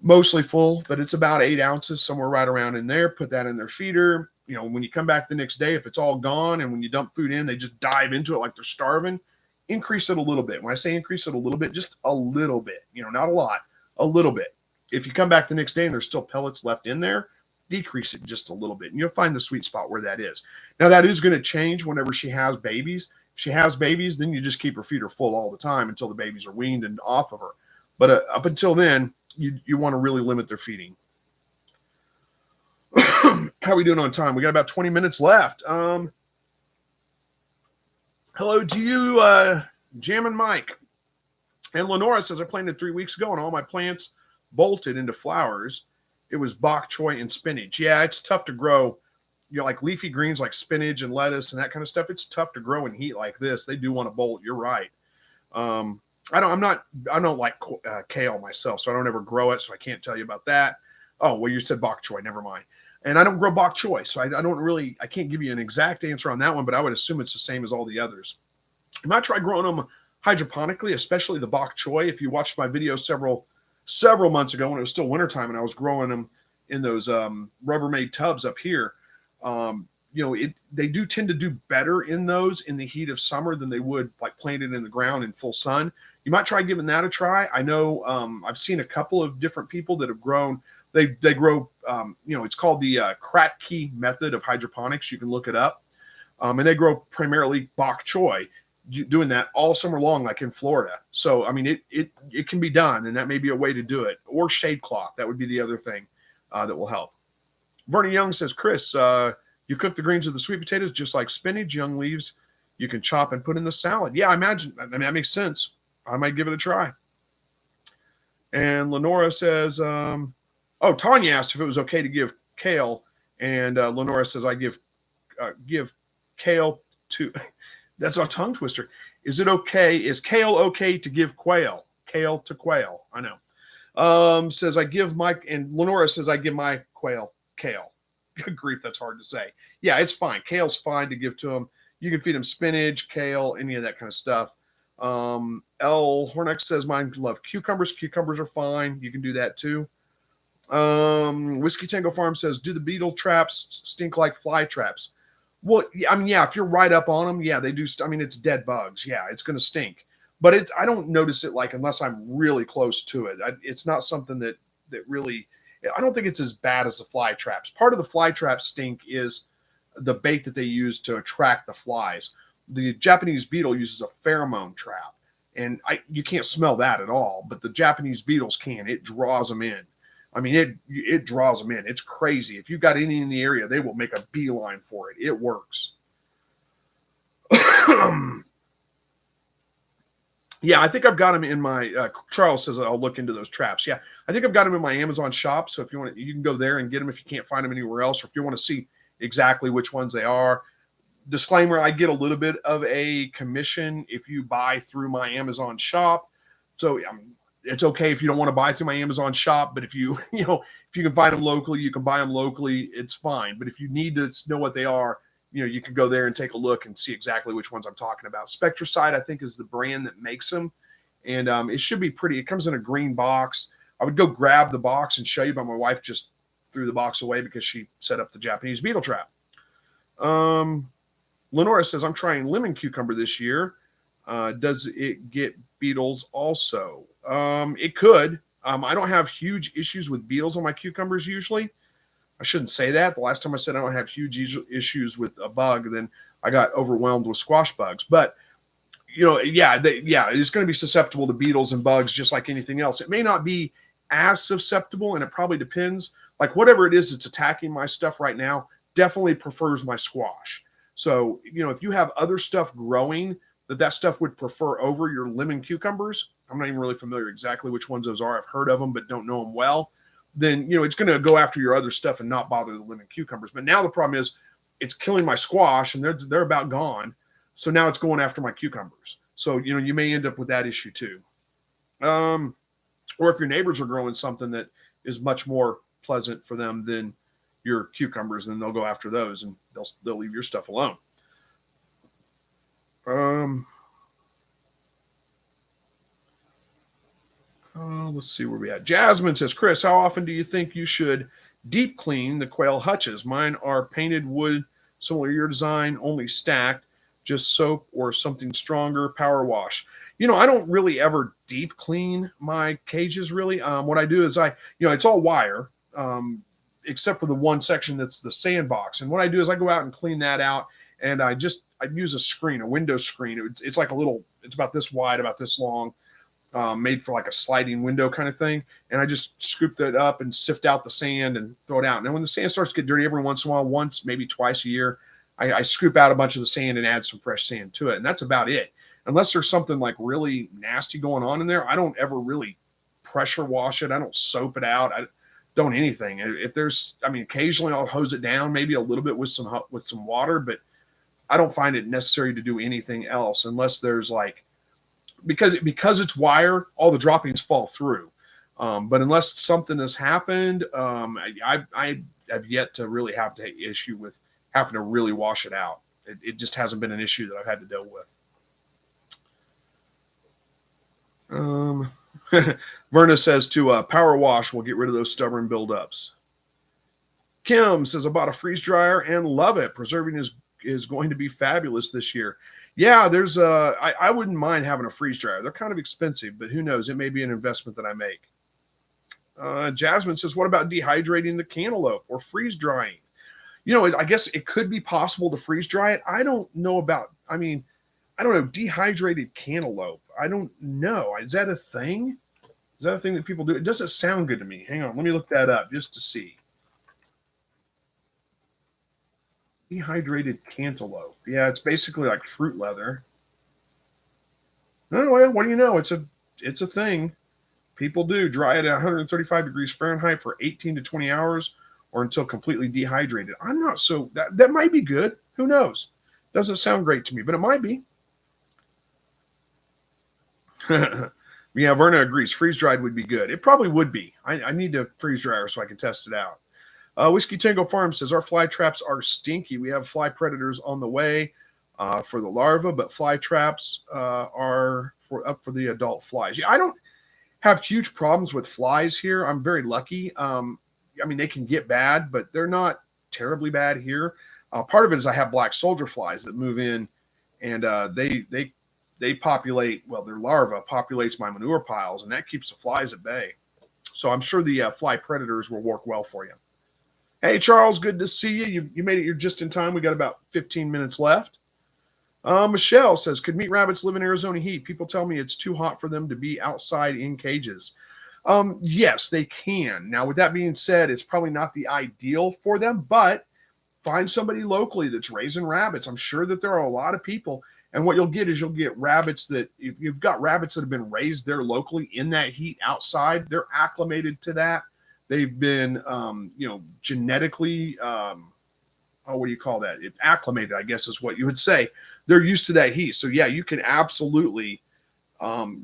mostly full, but it's about 8 ounces, somewhere right around in there. Put that in their feeder. When you come back the next day, if it's all gone and when you dump food in, they just dive into it like they're starving. Increase it a little bit. When I say increase it a little bit, just a little bit, not a lot, a little bit. If you come back the next day and there's still pellets left in there, decrease it just a little bit. And you'll find the sweet spot where that is. Now, that is going to change whenever she has babies. If she has babies, then you just keep her feeder full all the time until the babies are weaned and off of her. But up until then, you want to really limit their feeding. How are we doing on time? We got about 20 minutes left. Hello to you, Jammin' Mike. And Lenora says, I planted 3 weeks ago and all my plants bolted into flowers. It was bok choy and spinach. Yeah, it's tough to grow. Like leafy greens like spinach and lettuce and that kind of stuff. It's tough to grow in heat like this. They do want to bolt. You're right. I don't like kale myself, so I don't ever grow it, so I can't tell you about that. Oh, well, you said bok choy. Never mind. And I don't grow bok choy, so I can't give you an exact answer on that one, but I would assume it's the same as all the others. You might try growing them hydroponically, especially the bok choy. If you watched my video several months ago when it was still wintertime and I was growing them in those Rubbermaid tubs up here, they do tend to do better in those in the heat of summer than they would like planted in the ground in full sun. you might try giving that a try. I know I've seen a couple of different people that have grown. They grow, it's called the crack key method of hydroponics. You can look it up. And they grow primarily bok choy, doing that all summer long, like in Florida. So, I mean, it can be done, and that may be a way to do it. Or shade cloth. That would be the other thing that will help. Vernon Young says, Chris, you cook the greens of the sweet potatoes just like spinach, young leaves you can chop and put in the salad. Yeah, I imagine. I mean, that makes sense. I might give it a try. And Lenora says, Tanya asked if it was okay to give kale. And Lenora says, I give kale to, that's a tongue twister. Is kale okay to give quail? Kale to quail. I know. Says and Lenora says, I give my quail kale. Good grief, that's hard to say. Yeah, it's fine. Kale's fine to give to them. You can feed them spinach, kale, any of that kind of stuff. L. Hornex says, mine love cucumbers. Cucumbers are fine. You can do that too. Whiskey Tango Farm says, do the beetle traps stink like fly traps? Well, I mean, yeah, if you're right up on them, yeah, they do. I mean, it's dead bugs. Yeah, it's going to stink. But I don't notice it like unless I'm really close to it. It's not something that really, I don't think it's as bad as the fly traps. Part of the fly trap stink is the bait that they use to attract the flies. The Japanese beetle uses a pheromone trap, and you can't smell that at all, but the Japanese beetles can. It draws them in. I mean, it draws them in. It's crazy. If you've got any in the area, they will make a beeline for it. It works. Yeah, I think I've got them in my, Charles says I'll look into those traps. Yeah, I think I've got them in my Amazon shop. So if you want, you can go there and get them if you can't find them anywhere else, or if you want to see exactly which ones they are. Disclaimer, I get a little bit of a commission if you buy through my Amazon shop. So it's okay if you don't want to buy through my Amazon shop, but if you can find them locally, you can buy them locally. It's fine. But if you need to know what they are, you can go there and take a look and see exactly which ones I'm talking about. Spectracide, I think, is the brand that makes them. And it should be pretty. It comes in a green box. I would go grab the box and show you, but my wife just threw the box away because she set up the Japanese beetle trap. Lenora says, I'm trying lemon cucumber this year. Does it get beetles also? It could. I don't have huge issues with beetles on my cucumbers usually. I shouldn't say that. The last time I said I don't have huge issues with a bug, then I got overwhelmed with squash bugs. But, it's going to be susceptible to beetles and bugs just like anything else. It may not be as susceptible, and it probably depends. Like whatever it is that's attacking my stuff right now definitely prefers my squash. So, if you have other stuff growing that stuff would prefer over your lemon cucumbers, I'm not even really familiar exactly which ones those are. I've heard of them, but don't know them well. Then, it's going to go after your other stuff and not bother the lemon cucumbers. But now the problem is it's killing my squash and they're about gone. So now it's going after my cucumbers. So, you may end up with that issue too. Or if your neighbors are growing something that is much more pleasant for them than your cucumbers, then they'll go after those and they'll leave your stuff alone. Let's see where we at. Jasmine says, Chris, how often do you think you should deep clean the quail hutches? Mine are painted wood, similar to your design, only stacked, just soap or something stronger, power wash. I don't really ever deep clean my cages really. What I do is it's all wire, except for the one section that's the sandbox. And what I do is I go out and clean that out, and I use a window screen. It's like it's about this wide, about this long, made for like a sliding window kind of thing. And I just scoop that up and sift out the sand and throw it out. And then when the sand starts to get dirty every once in a while, once, maybe twice a year, I scoop out a bunch of the sand and add some fresh sand to it. And that's about it. Unless there's something like really nasty going on in there, I don't ever really pressure wash it. I don't soap it out. I don't anything. If there's, occasionally I'll hose it down, maybe a little bit with some water, but I don't find it necessary to do anything else unless there's because it's wire, all the droppings fall through. But unless something has happened, I have yet to really have to issue with having to really wash it out. It just hasn't been an issue that I've had to deal with. Verna says to power wash will get rid of those stubborn buildups. Kim says, I bought a freeze dryer and love it. Preserving is going to be fabulous this year. Yeah, there's I wouldn't mind having a freeze dryer. They're kind of expensive, but who knows? It may be an investment that I make. Jasmine says, what about dehydrating the cantaloupe or freeze drying? I guess it could be possible to freeze dry it. I don't know about, I don't know, dehydrated cantaloupe. I don't know. Is that a thing? Is that a thing that people do? It doesn't sound good to me. Hang on, let me look that up just to see. Dehydrated cantaloupe. Yeah, it's basically like fruit leather. Oh well, what do you know? It's a thing. People do dry it at 135 degrees Fahrenheit for 18 to 20 hours or until completely dehydrated. I'm not so that might be good. Who knows? Doesn't sound great to me, but it might be. Yeah, Verna agrees. Freeze dried would be good. It probably would be. I need a freeze dryer so I can test it out. Whiskey Tango Farm says our fly traps are stinky. We have fly predators on the way for the larva, but fly traps are up for the adult flies. Yeah, I don't have huge problems with flies here. I'm very lucky. They can get bad, but they're not terribly bad here. Part of it is I have black soldier flies that move in, and they populate. Well, their larva populates my manure piles, and that keeps the flies at bay. So I'm sure the fly predators will work well for you. Hey, Charles, good to see you. You made it here just in time. We got about 15 minutes left. Michelle says, could meat rabbits live in Arizona heat? People tell me it's too hot for them to be outside in cages. Yes, they can. Now, with that being said, it's probably not the ideal for them, but find somebody locally that's raising rabbits. I'm sure that there are a lot of people. And what you'll get is you'll get rabbits that, if you've got rabbits that have been raised there locally in that heat outside, they're acclimated to that. They've been, genetically, what do you call that? Acclimated, I guess is what you would say. They're used to that heat. So yeah, you can absolutely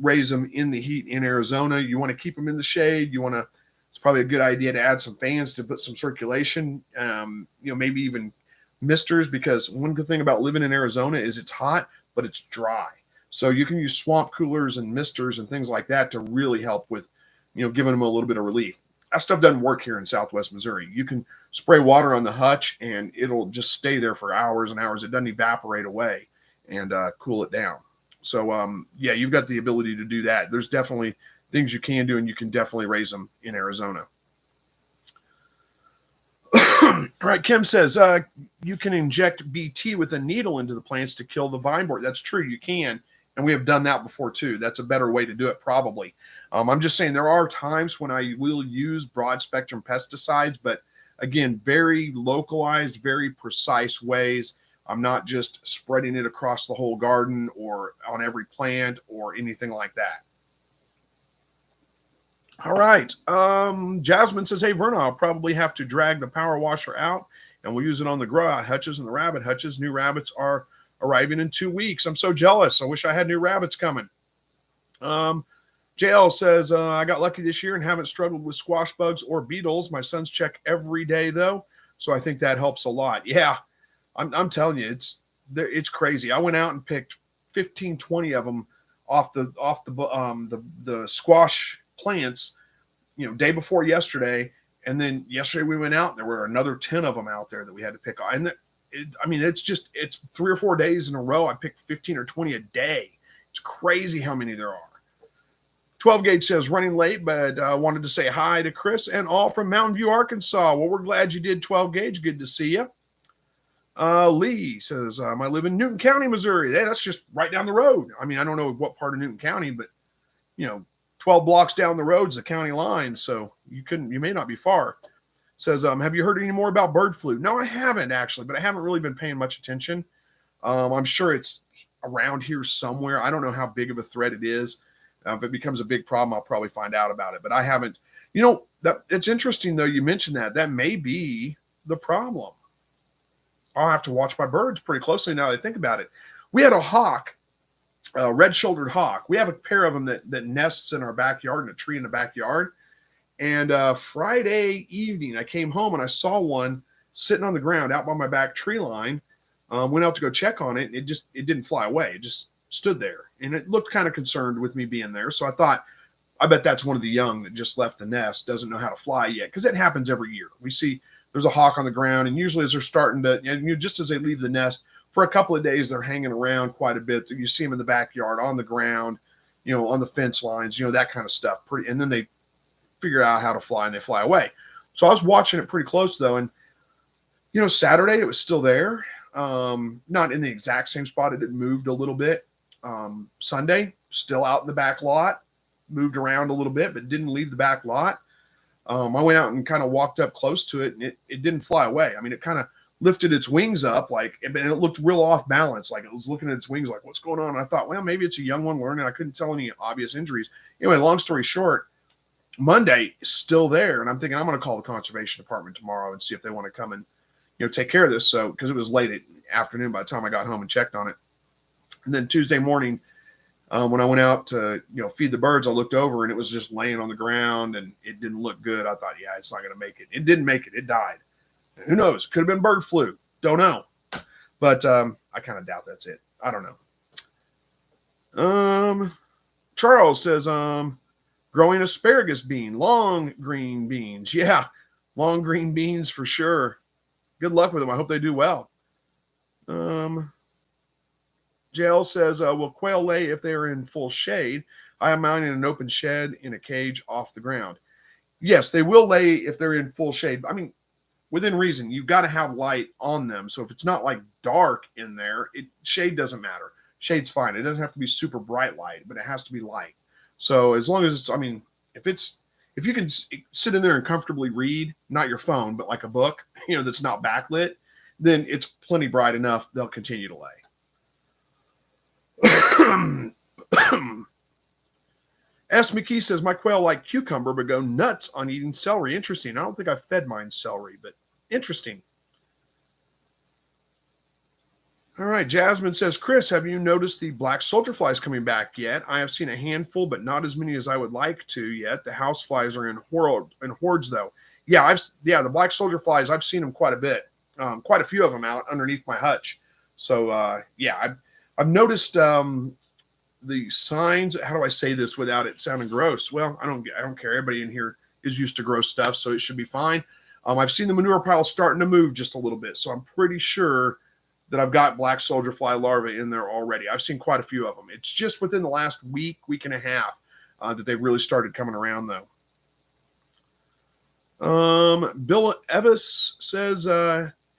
raise them in the heat in Arizona. You want to keep them in the shade. It's probably a good idea to add some fans to put some circulation, maybe even misters, because one good thing about living in Arizona is it's hot, but it's dry. So you can use swamp coolers and misters and things like that to really help with, giving them a little bit of relief. That stuff doesn't work here in Southwest Missouri. You can spray water on the hutch and it'll just stay there for hours and hours. It doesn't evaporate away and cool it down. So, you've got the ability to do that. There's definitely things you can do, and you can definitely raise them in Arizona. All right, Kim says, you can inject BT with a needle into the plants to kill the vine borer. That's true, you can. And we have done that before too. That's a better way to do it probably. I'm just saying there are times when I will use broad spectrum pesticides, but again, very localized, very precise ways. I'm not just spreading it across the whole garden or on every plant or anything like that. All right. Jasmine says, hey, Verna, I'll probably have to drag the power washer out and we'll use it on the grow out hutches and the rabbit hutches. New rabbits are arriving in 2 weeks. I'm so jealous. I wish I had new rabbits coming. JL says, I got lucky this year and haven't struggled with squash bugs or beetles. My sons check every day though. So I think that helps a lot. Yeah. I'm telling you, it's crazy. I went out and picked 15, 20 of them off the squash plants, day before yesterday. And then yesterday we went out and there were another 10 of them out there that we had to pick on. And it's 3 or 4 days in a row. I picked 15 or 20 a day. It's crazy how many there are. 12 Gauge says running late, but wanted to say hi to Chris and all from Mountain View, Arkansas. Well, we're glad you did, 12 Gauge. Good to see you. Lee says, I live in Newton County, Missouri. Hey, that's just right down the road. I don't know what part of Newton County, but 12 blocks down the road is the county line. So you may not be far. Says, have you heard any more about bird flu? No, I haven't actually, but I haven't really been paying much attention. I'm sure it's around here somewhere. I don't know how big of a threat it is. If it becomes a big problem, I'll probably find out about it, but I haven't. It's interesting though. You mentioned that may be the problem. I'll have to watch my birds pretty closely now that I think about it. We had a hawk, a red-shouldered hawk. We have a pair of them that nests in our backyard, in a tree in the backyard. And Friday evening, I came home and I saw one sitting on the ground out by my back tree line. Went out to go check on it. And it didn't fly away. It just stood there. And it looked kind of concerned with me being there. So I thought, I bet that's one of the young that just left the nest, doesn't know how to fly yet. Because it happens every year. We see there's a hawk on the ground, and usually as they're starting to, just as they leave the nest, for a couple of days, they're hanging around quite a bit. You see them in the backyard, on the ground, on the fence lines, that kind of stuff. And then they figure out how to fly and they fly away. So I was watching it pretty close though. And, Saturday it was still there. Not in the exact same spot. It had moved a little bit. Sunday, still out in the back lot, moved around a little bit, but didn't leave the back lot. I went out and kind of walked up close to it, and it didn't fly away. I mean, it kind of lifted its wings up, and it looked real off balance. Like it was looking at its wings, like, what's going on? And I thought, well, maybe it's a young one learning. I couldn't tell any obvious injuries. Anyway, long story short, Monday is still there. And I'm thinking I'm going to call the conservation department tomorrow and see if they want to come and, take care of this. So, because it was late at afternoon by the time I got home and checked on it. And then Tuesday morning, when I went out to, feed the birds, I looked over and it was just laying on the ground and it didn't look good. I thought, yeah, it's not going to make it. It didn't make it. It died. Who knows? Could have been bird flu. Don't know. But I kind of doubt that's it. I don't know. Charles says, growing asparagus bean, long green beans. Yeah, long green beans for sure. Good luck with them. I hope they do well. JL says, will quail lay if they are in full shade? I am mine in an open shed in a cage off the ground. Yes, they will lay if they're in full shade. I mean, within reason, you've got to have light on them. So if it's not like dark in there, shade doesn't matter. Shade's fine. It doesn't have to be super bright light, but it has to be light. So as long as it's, if you can sit in there and comfortably read, not your phone, but like a book, that's not backlit, then it's plenty bright enough. They'll continue to lay. S. McKee says, my quail like cucumber, but go nuts on eating celery. Interesting. I don't think I've fed mine celery, but interesting. All right. Jasmine says, Chris, have you noticed the black soldier flies coming back yet? I have seen a handful, but not as many as I would like to yet. The house flies are in hordes though. Yeah, the black soldier flies, I've seen them quite a bit. Quite a few of them out underneath my hutch. So I've noticed the signs. How do I say this without it sounding gross? Well, I don't care. Everybody in here is used to gross stuff, so it should be fine. I've seen the manure pile starting to move just a little bit, so I'm pretty sure that I've got black soldier fly larvae in there already. I've seen quite a few of them. It's just within the last week and a half that they've really started coming around, though. Bill Evis says,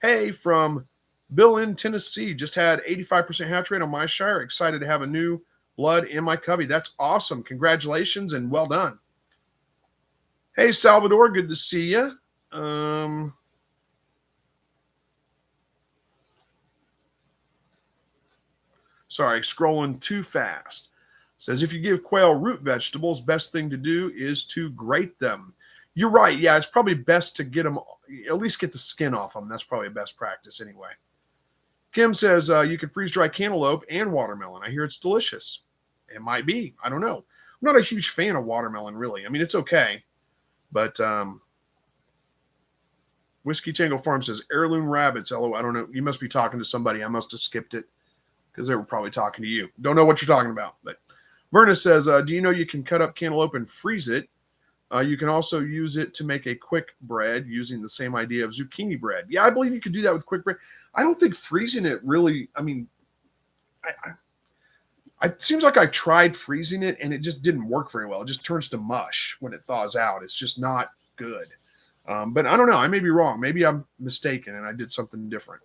hey, from Bill in Tennessee, just had 85% hatch rate on my shire. Excited to have a new blood in my covey. That's awesome. Congratulations and well done. Hey, Salvador, good to see you. Sorry, scrolling too fast. Says, if you give quail root vegetables, best thing to do is to grate them. You're right. Yeah, it's probably best to get them, at least get the skin off them. That's probably best practice anyway. Kim says, you can freeze dry cantaloupe and watermelon. I hear it's delicious. It might be. I don't know. I'm not a huge fan of watermelon, really. I mean, it's okay. But Whiskey Tango Farm says, heirloom rabbits. LOL. I don't know. You must be talking to somebody. I must have skipped it because they were probably talking to you. Don't know what you're talking about. But Verna says, do you know you can cut up cantaloupe and freeze it? You can also use it to make a quick bread using the same idea of zucchini bread. Yeah, I believe you could do that with quick bread. I don't think freezing it really, it seems like I tried freezing it and it just didn't work very well. It just turns to mush when it thaws out. It's just not good. But I don't know. I may be wrong. Maybe I'm mistaken and I did something different.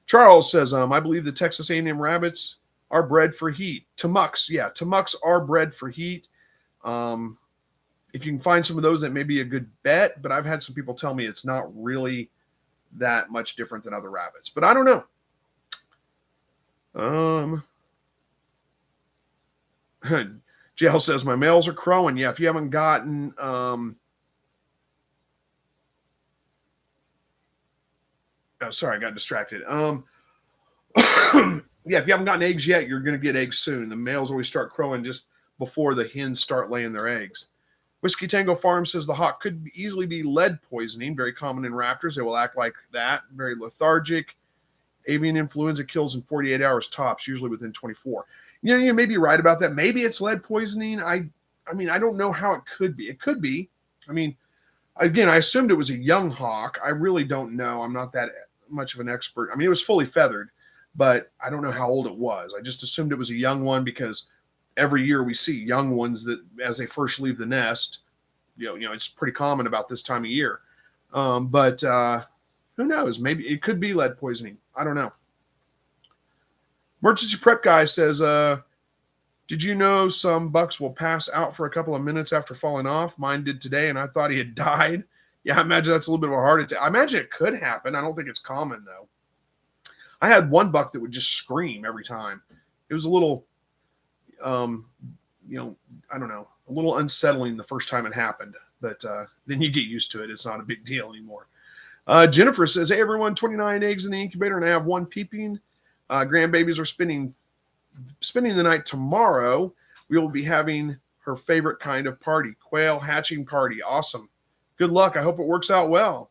Charles says, I believe the Texas A&M rabbits are bred for heat. Tamucks, yeah, tamucks are bred for heat. If you can find some of those, that may be a good bet, but I've had some people tell me it's not really that much different than other rabbits, but I don't know. JL says, my males are crowing. Yeah, if you haven't gotten, sorry, I got distracted. Yeah, if you haven't gotten eggs yet, you're going to get eggs soon. The males always start crowing just before the hens start laying their eggs. Whiskey Tango Farm says the hawk could easily be lead poisoning, very common in raptors. They will act like that, very lethargic. Avian influenza kills in 48 hours tops, usually within 24. You may be right about that. Maybe it's lead poisoning. I don't know how it could be. It could be. Again, I assumed it was a young hawk. I really don't know. I'm not that much of an expert. I mean, it was fully feathered, but I don't know how old it was. I just assumed it was a young one because every year we see young ones that as they first leave the nest, it's pretty common about this time of year. But who knows? Maybe it could be lead poisoning. I don't know. Emergency prep guy says, did you know some bucks will pass out for a couple of minutes after falling off? Mine did today, and I thought he had died. Yeah, I imagine that's a little bit of a heart attack. I imagine it could happen. I don't think it's common, though. I had one buck that would just scream every time. It was a little, I don't know, a little unsettling the first time it happened. But then you get used to it. It's not a big deal anymore. Jennifer says, hey, everyone, 29 eggs in the incubator, and I have one peeping. Grandbabies are spending the night tomorrow. We will be having her favorite kind of party, quail hatching party. Awesome. Good luck. I hope it works out well.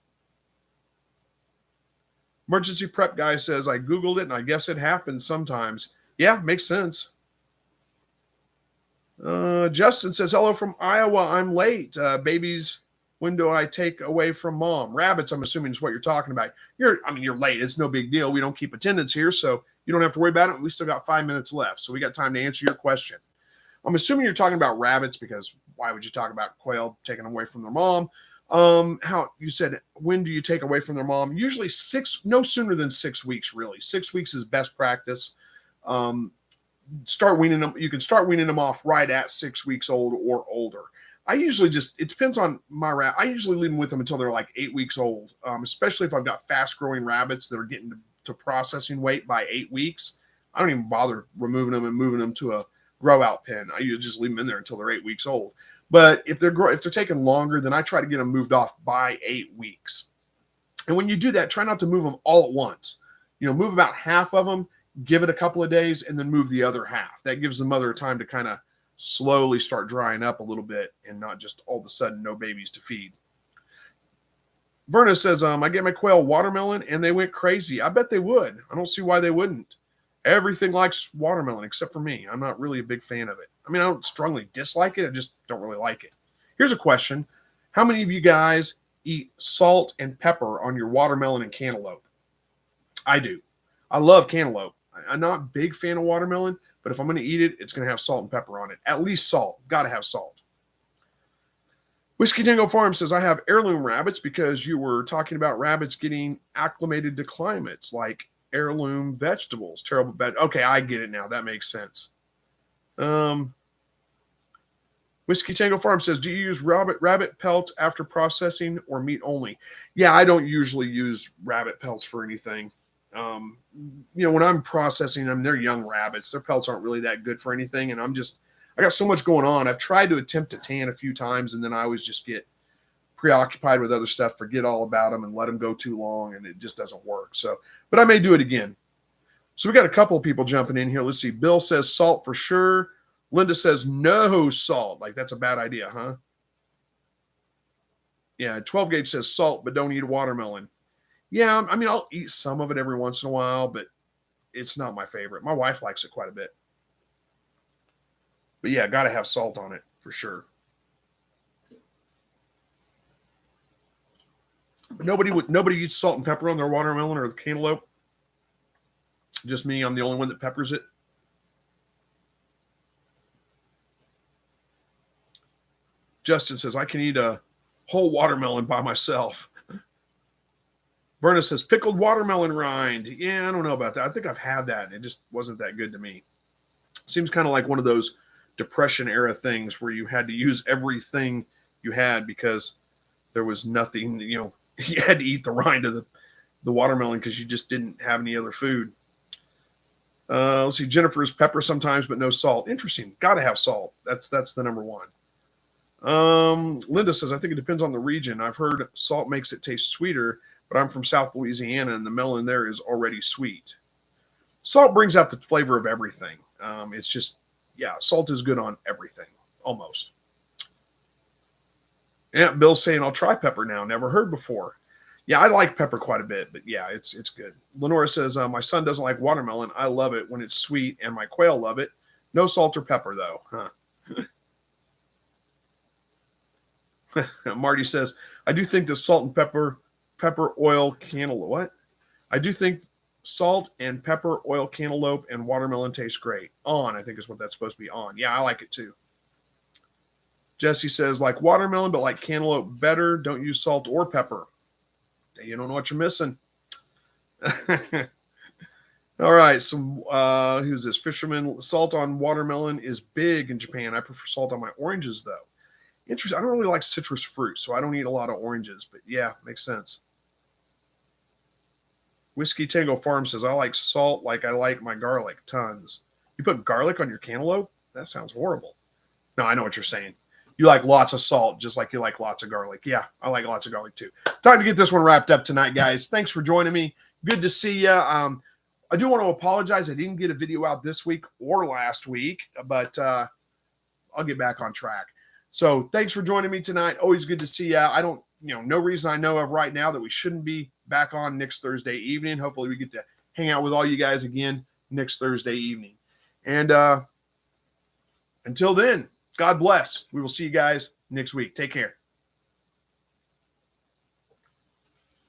Emergency prep guy says, I Googled it, and I guess it happens sometimes. Yeah, makes sense. Justin says, hello from Iowa. I'm late. Babies, when do I take away from mom? Rabbits, I'm assuming is what you're talking about. You're late. It's no big deal. We don't keep attendance here, so you don't have to worry about it. We still got 5 minutes left, so we got time to answer your question. I'm assuming you're talking about rabbits because why would you talk about quail taken away from their mom? How you said, when do you take away from their mom? Usually no sooner than 6 weeks, really. 6 weeks is best practice. Start weaning them. You can start weaning them off right at 6 weeks old or older. I usually it depends on my rabbit. I usually leave them with them until they're like 8 weeks old, especially if I've got fast growing rabbits that are getting to processing weight by 8 weeks. I don't even bother removing them and moving them to a grow out pen. I usually just leave them in there until they're 8 weeks old. But if they're taking longer, then I try to get them moved off by 8 weeks. And when you do that, try not to move them all at once. Move about half of them, give it a couple of days, and then move the other half. That gives the mother time to kind of slowly start drying up a little bit and not just all of a sudden no babies to feed. Verna says, I get my quail watermelon and they went crazy. I bet they would. I don't see why they wouldn't. Everything likes watermelon except for me. I'm not really a big fan of it. I mean, I don't strongly dislike it. I just don't really like it. Here's a question. How many of you guys eat salt and pepper on your watermelon and cantaloupe? I do. I love cantaloupe. I'm not a big fan of watermelon, but if I'm going to eat it, it's going to have salt and pepper on it. At least salt. Got to have salt. Whiskey Tango Farm says, I have heirloom rabbits because you were talking about rabbits getting acclimated to climates like heirloom vegetables. Terrible bad. Okay, I get it now. That makes sense. Whiskey Tango Farm says, do you use rabbit pelts after processing or meat only? Yeah, I don't usually use rabbit pelts for anything. When I'm processing them, they're young rabbits. Their pelts aren't really that good for anything. And I got so much going on. I've tried to attempt to tan a few times, and then I always just get preoccupied with other stuff, forget all about them and let them go too long. And it just doesn't work. So, but I may do it again. So we got a couple of people jumping in here. Let's see. Bill says salt for sure. Linda says no salt. Like that's a bad idea, huh? Yeah. 12 gauge says salt, but don't eat a watermelon. Yeah. I mean, I'll eat some of it every once in a while, but it's not my favorite. My wife likes it quite a bit. But yeah, got to have salt on it for sure. But nobody eats salt and pepper on their watermelon or the cantaloupe. Just me. I'm the only one that peppers it. Justin says, I can eat a whole watermelon by myself. Verna says, pickled watermelon rind. Yeah, I don't know about that. I think I've had that. It just wasn't that good to me. Seems kind of like one of those Depression era things where you had to use everything you had because there was nothing, you had to eat the rind of the watermelon because you just didn't have any other food. Let's see. Jennifer's pepper sometimes, but no salt. Interesting. Got to have salt. That's the number one. Linda says, I think it depends on the region. I've heard salt makes it taste sweeter, but I'm from South Louisiana and the melon there is already sweet. Salt brings out the flavor of everything. It's just, yeah, salt is good on everything, almost. Yeah, Bill's saying, I'll try pepper now. Never heard before. Yeah, I like pepper quite a bit, but yeah, it's good. Lenora says, my son doesn't like watermelon. I love it when it's sweet, and my quail love it. No salt or pepper, though. Huh. Marty says, I do think the salt and pepper oil cantaloupe. What? I do think salt and pepper, oil cantaloupe, and watermelon taste great. On, I think is what that's supposed to be on. Yeah, I like it too. Jesse says, like watermelon, but like cantaloupe better. Don't use salt or pepper. You don't know what you're missing. All right. So who's this? Fisherman. Salt on watermelon is big in Japan. I prefer salt on my oranges, though. Interesting. I don't really like citrus fruit, so I don't eat a lot of oranges. But yeah, makes sense. Whiskey Tango Farm says, I like salt like I like my garlic. Tons. You put garlic on your cantaloupe? That sounds horrible. No, I know what you're saying. You like lots of salt, just like you like lots of garlic. Yeah, I like lots of garlic too. Time to get this one wrapped up tonight, guys. Thanks for joining me. Good to see you. I do want to apologize. I didn't get a video out this week or last week, but I'll get back on track. So thanks for joining me tonight. Always good to see you. I don't, no reason I know of right now that we shouldn't be back on next Thursday evening. Hopefully we get to hang out with all you guys again next Thursday evening. And until then, God bless. We will see you guys next week. Take care.